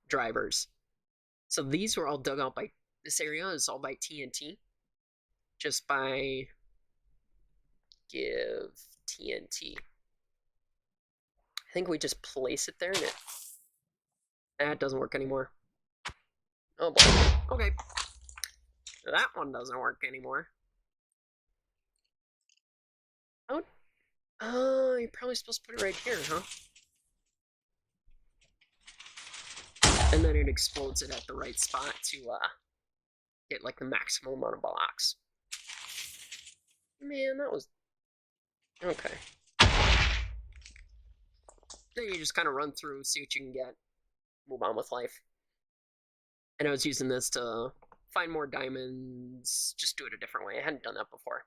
drivers. So these were all dug out by, this area is all by TNT. Just by give TNT. I think we just place it there and that doesn't work anymore. Oh boy. Okay. That one doesn't work anymore. Oh, you're probably supposed to put it right here, huh? And then it explodes it at the right spot to get like the maximum amount of blocks. Man, that was okay. Then you just kind of run through, see what you can get, move on with life. And I was using this to find more diamonds, just do it a different way. I hadn't done that before.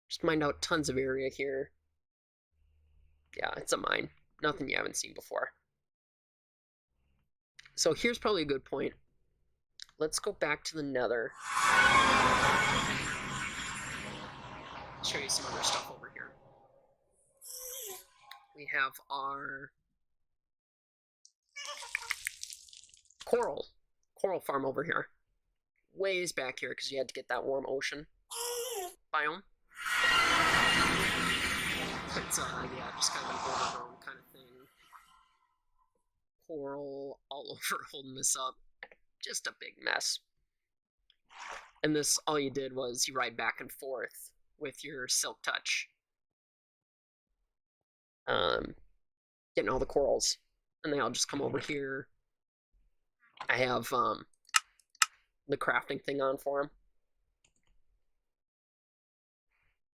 Just mined out tons of area here. Yeah, it's a mine. Nothing you haven't seen before. So here's probably a good point. Let's go back to the nether. Show you some other stuff over here. We have our coral farm over here. Ways back here because you had to get that warm ocean biome. It's yeah, just kind of an overgrown kind of thing. Coral all over holding this up. Just a big mess. And this, all you did was you ride back and forth with your silk touch. Getting all the corals. And they all just come over here. I have the crafting thing on for them.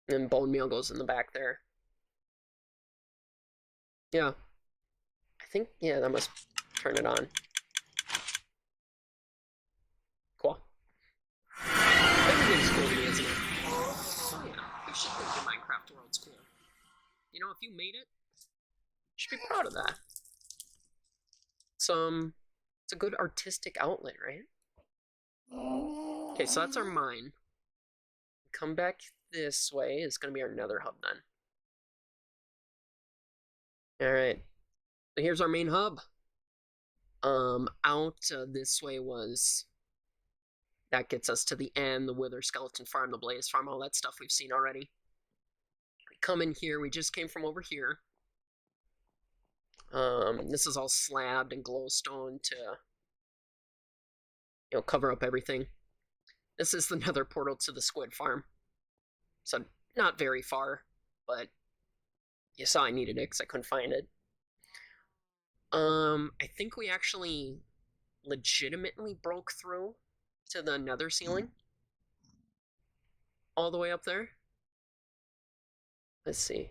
And bone meal goes in the back there. Yeah. I think, yeah, that must turn it on. Cool. Everything's cool to me, isn't it? Oh yeah, you should think your Minecraft world's cool. You know, if you made it, you should be proud of that. It's a good artistic outlet, right? Okay, so that's our mine. Come back this way is going to be our nether hub then. Alright, so here's our main hub. Out this way was, that gets us to the end, the wither skeleton farm, the blaze farm, all that stuff we've seen already. We come in here, we just came from over here. This is all slabbed and glowstone to, you know, cover up everything. This is the nether portal to the squid farm. So not very far, but you saw I needed it because I couldn't find it. I think we actually legitimately broke through to the nether ceiling. All the way up there. Let's see.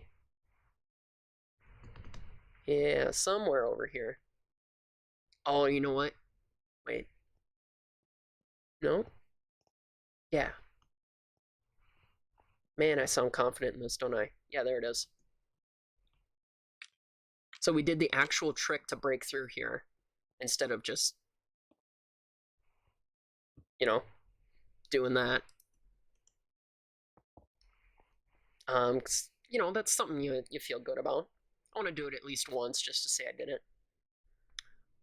Yeah, somewhere over here. Oh, you know what? Wait. No? Yeah. Man, I sound confident in this, don't I? Yeah, there it is. So we did the actual trick to break through here instead of just, you know, doing that. You know, that's something you feel good about. I want to do it at least once just to say I did it.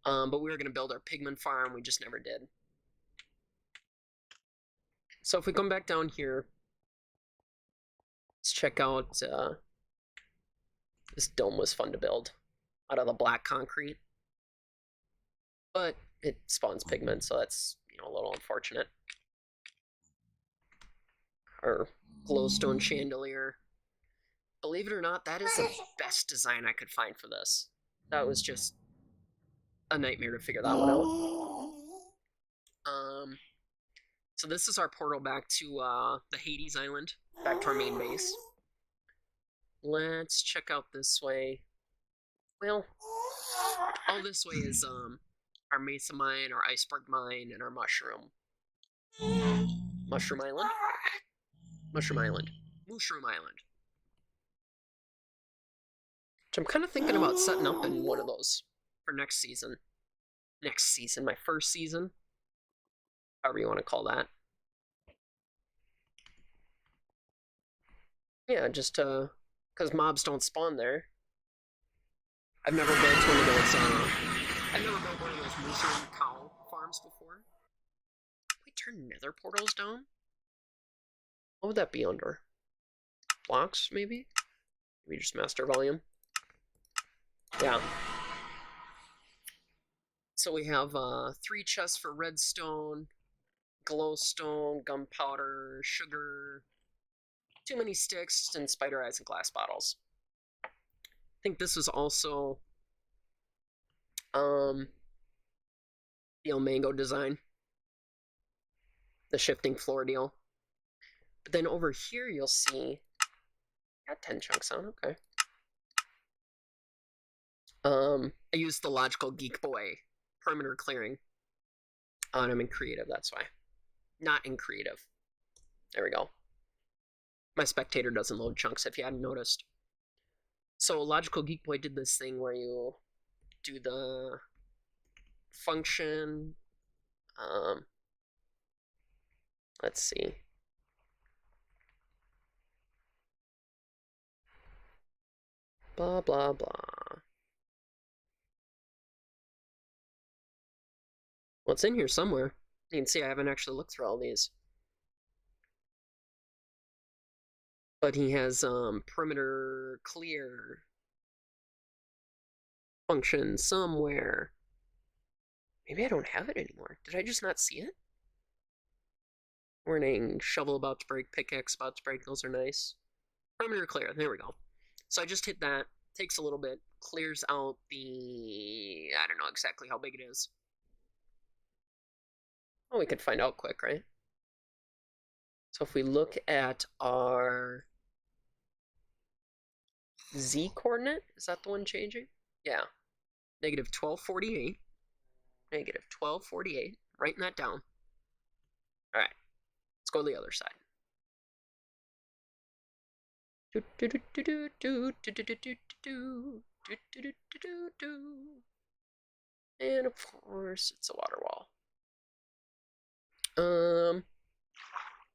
But we were going to build our pigment farm. We just never did. So if we come back down here, let's check out, this dome was fun to build out of the black concrete. But it spawns pigment, so that's, you know, a little unfortunate. Our glowstone chandelier. Believe it or not, that is the best design I could find for this. That was just a nightmare to figure that one out. So this is our portal back to the Hades island, back to our main base. Let's check out this way. Well, all this way is our Mesa mine, our iceberg mine, and our mushroom island. Mushroom island. Which I'm kind of thinking about setting up in one of those for next season. My first season. However you want to call that. Yeah, just because mobs don't spawn there. I've never built one of those mushroom cow farms before. Can we turn nether portals down? What would that be under? Blocks, maybe? Maybe just master volume. Yeah. So we have 3 chests for redstone, glowstone, gunpowder, sugar, too many sticks, and spider eyes and glass bottles. I think this was also the ilmango design, the shifting floor deal. But then over here you'll see, got 10 chunks on, okay. I used the logical Geek Boy perimeter clearing. And I'm in creative, that's why. Not in creative. There we go. My spectator doesn't load chunks if you hadn't noticed. So logical Geek Boy did this thing where you do the function. Let's see. Blah, blah, blah. Well, it's in here somewhere. You can see I haven't actually looked through all these. But he has perimeter clear function somewhere. Maybe I don't have it anymore. Did I just not see it? Warning, shovel about to break, pickaxe about to break. Those are nice. Perimeter clear. There we go. So I just hit that. Takes a little bit. Clears out the... I don't know exactly how big it is. Oh, we could find out quick, right? So if we look at our Z coordinate, is that the one changing? Yeah. Negative 1248. Negative 1248. Writing that down. All right. Let's go to the other side. And of course, it's a water wall.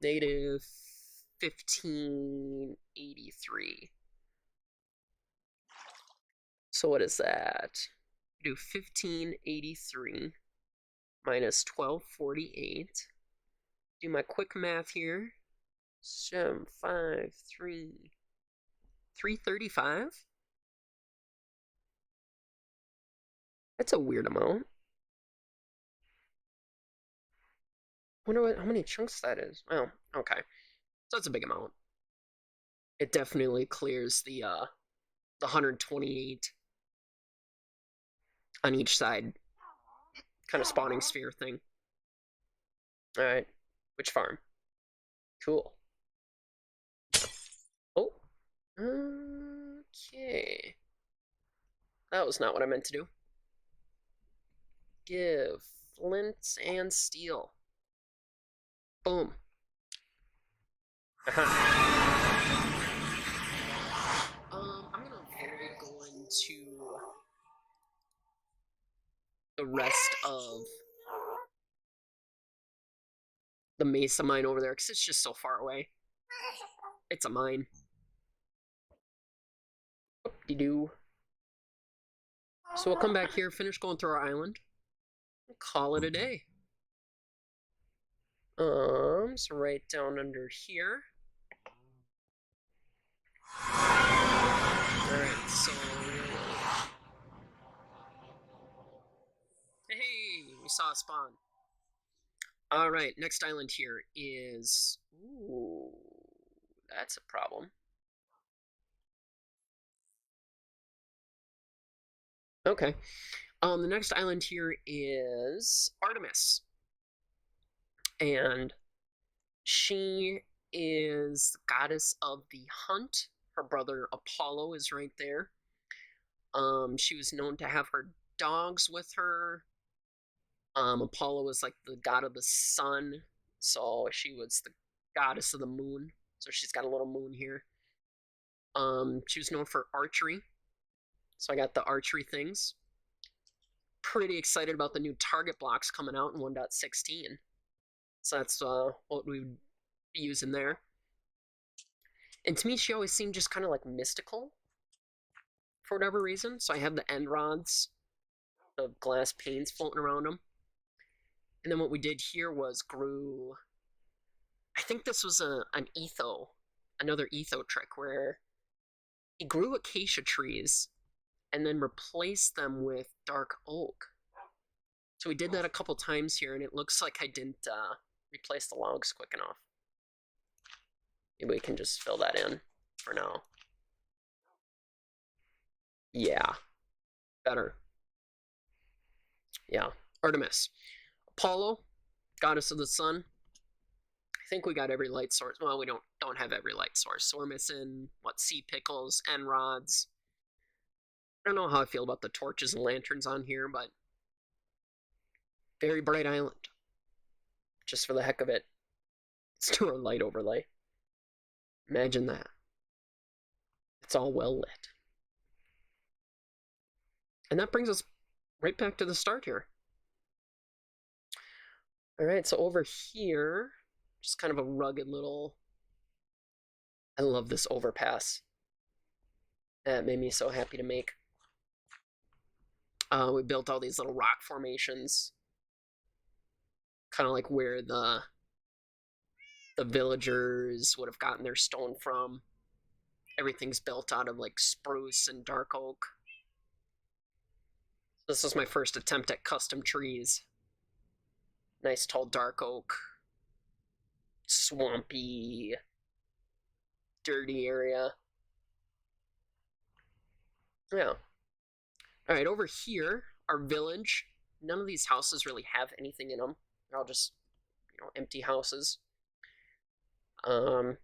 Negative 1583. So what is that? Do 1583 minus 1248. Do my quick math here. 753. 335? That's a weird amount. Wonder how many chunks that is. Well, okay. So that's a big amount. It definitely clears the 128 on each side kind of spawning sphere thing. Alright. Which farm? Cool. Oh. Okay. That was not what I meant to do. Give flint and steel. Boom. I'm gonna avoid going to the rest of the Mesa mine over there because it's just so far away. It's a mine. Whoop-de-doo. So we'll come back here, finish going through our island, and call it a day. So right down under here. Alright, so... Hey, we saw a spawn. Alright, next island here is... Ooh, that's a problem. Okay. The next island here is Artemis. And She is the goddess of the hunt. Her brother Apollo is right there. She was known to have her dogs with her. Apollo was like the god of the sun, so she was the goddess of the moon. So she's got a little moon here. She was known for archery, so I got the archery things. Pretty excited about the new target blocks coming out in 1.16. So that's what we would be using there. And to me, she always seemed just kind of like mystical for whatever reason. So I have the end rods of glass panes floating around them. And then what we did here was grew. I think this was another etho trick where he grew acacia trees and then replaced them with dark oak. So we did that a couple times here, and it looks like I didn't replace the logs quick enough. Maybe we can just fill that in for now. Yeah, better. Yeah, Artemis. Apollo, goddess of the sun. I think we got every light source. Well, we don't have every light source, so we're missing what, sea pickles, end rods. I don't know how I feel about the torches and lanterns on here, but very bright island. Just for the heck of it. Let's do our light overlay. Imagine that. It's all well lit. And that brings us right back to the start here. Alright, so over here, just kind of a rugged little... I love this overpass. That made me so happy to make. We built all these little rock formations. Kind of like where the villagers would have gotten their stone from. Everything's built out of like spruce and dark oak. This was my first attempt at custom trees. Nice tall dark oak. Swampy, dirty area. Yeah. Alright, over here, our village. None of these houses really have anything in them. They're all just, empty houses. Some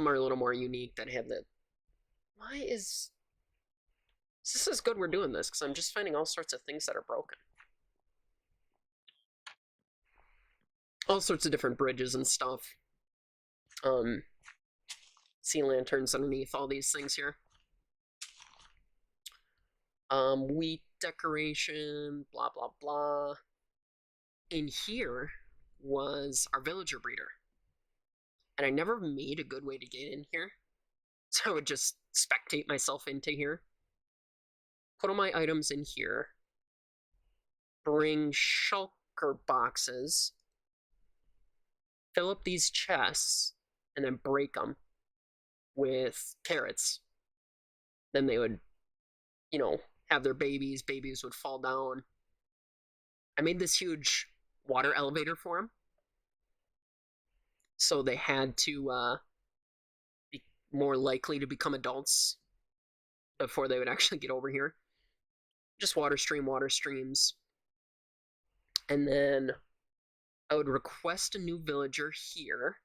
are a little more unique that have the... Why is this is good we're doing this, because I'm just finding all sorts of things that are broken. All sorts of different bridges and stuff. Sea lanterns underneath all these things here. Wheat decoration, blah, blah, blah. In here was our villager breeder. And I never made a good way to get in here. So I would just spectate myself into here. Put all my items in here. Bring shulker boxes. Fill up these chests. And then break them with carrots. Then they would, have their babies. Babies would fall down. I made this huge water elevator for them. So they had to be more likely to become adults before they would actually get over here. Just water streams. And then I would request a new villager here.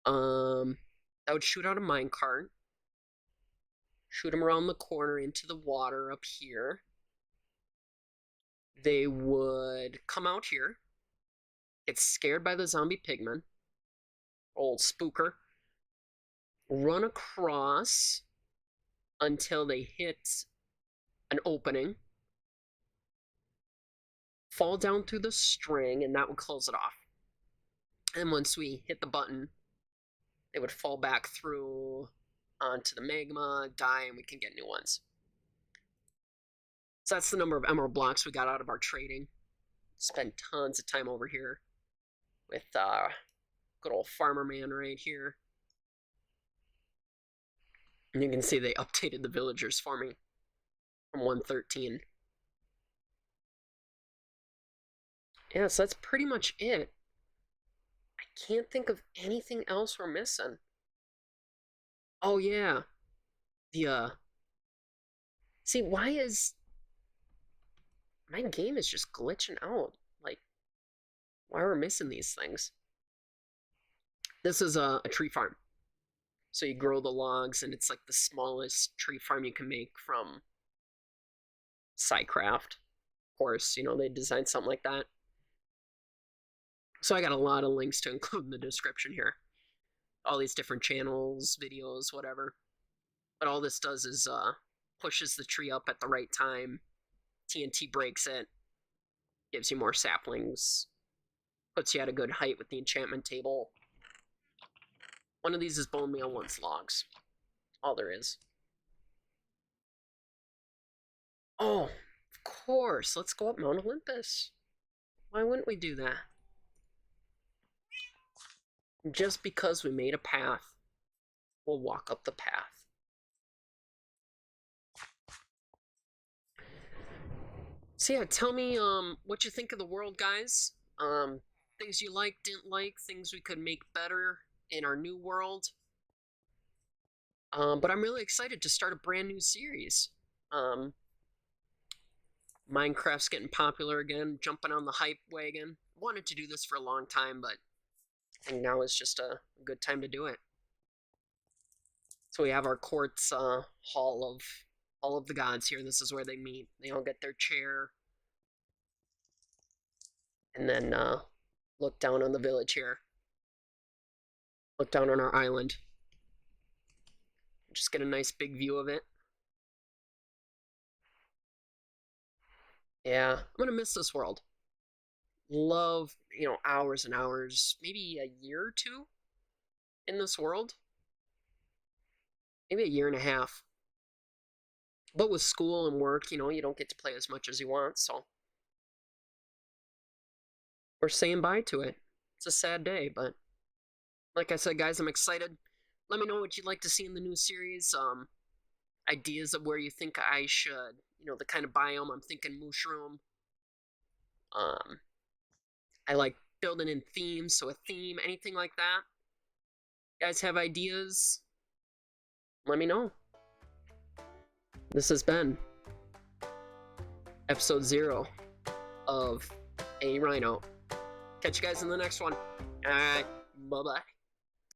I would shoot out a minecart. Shoot them around the corner into the water up here. They would come out here. Get scared by the zombie pigman. Old spooker. Run across until they hit an opening. Fall down through the string, and that would close it off. And once we hit the button, they would fall back through onto the magma, die, and we can get new ones. So that's the number of emerald blocks we got out of our trading. Spent tons of time over here with good old farmer man right here. And you can see they updated the villagers for me from 1.13. Yeah, so that's pretty much it. I can't think of anything else we're missing. Oh yeah. See, why is my game is just glitching out? Like, Why we're missing these things. This is a tree farm. So you grow the logs, and it's like the smallest tree farm you can make from SciCraft. Of course, you know, they designed something like that. So I got a lot of links to include in the description here. All these different channels, videos, whatever. But all this does is pushes the tree up at the right time. TNT breaks it, gives you more saplings, puts you at a good height with the enchantment table. One of these is bone meal, one's logs. All there is. Oh, of course. Let's go up Mount Olympus. Why wouldn't we do that? Just because we made a path, we'll walk up the path. So yeah, tell me what you think of the world, guys. Things you like, didn't like, things we could make better in our new world. But I'm really excited to start a brand new series. Minecraft's getting popular again, jumping on the hype wagon. Wanted to do this for a long time, but I think now is just a good time to do it. So we have our courts hall of all of the gods here. This is where they meet. They all get their chair. And then look down on the village here. Look down on our island. Just get a nice big view of it. Yeah, I'm gonna miss this world. Love, you know, hours and hours, maybe a year or two in this world. Maybe a year and a half. But with school and work, you know, you don't get to play as much as you want, so we're saying bye to it. It's a sad day, but like I said, guys, I'm excited. Let me know what you'd like to see in the new series. Ideas of where you think I should, you know, the kind of biome I'm thinking mushroom. I like building in themes, so a theme, anything like that. You guys have ideas? Let me know. This has been episode 0 of aRhino. Catch you guys in the next one. Alright, bye-bye.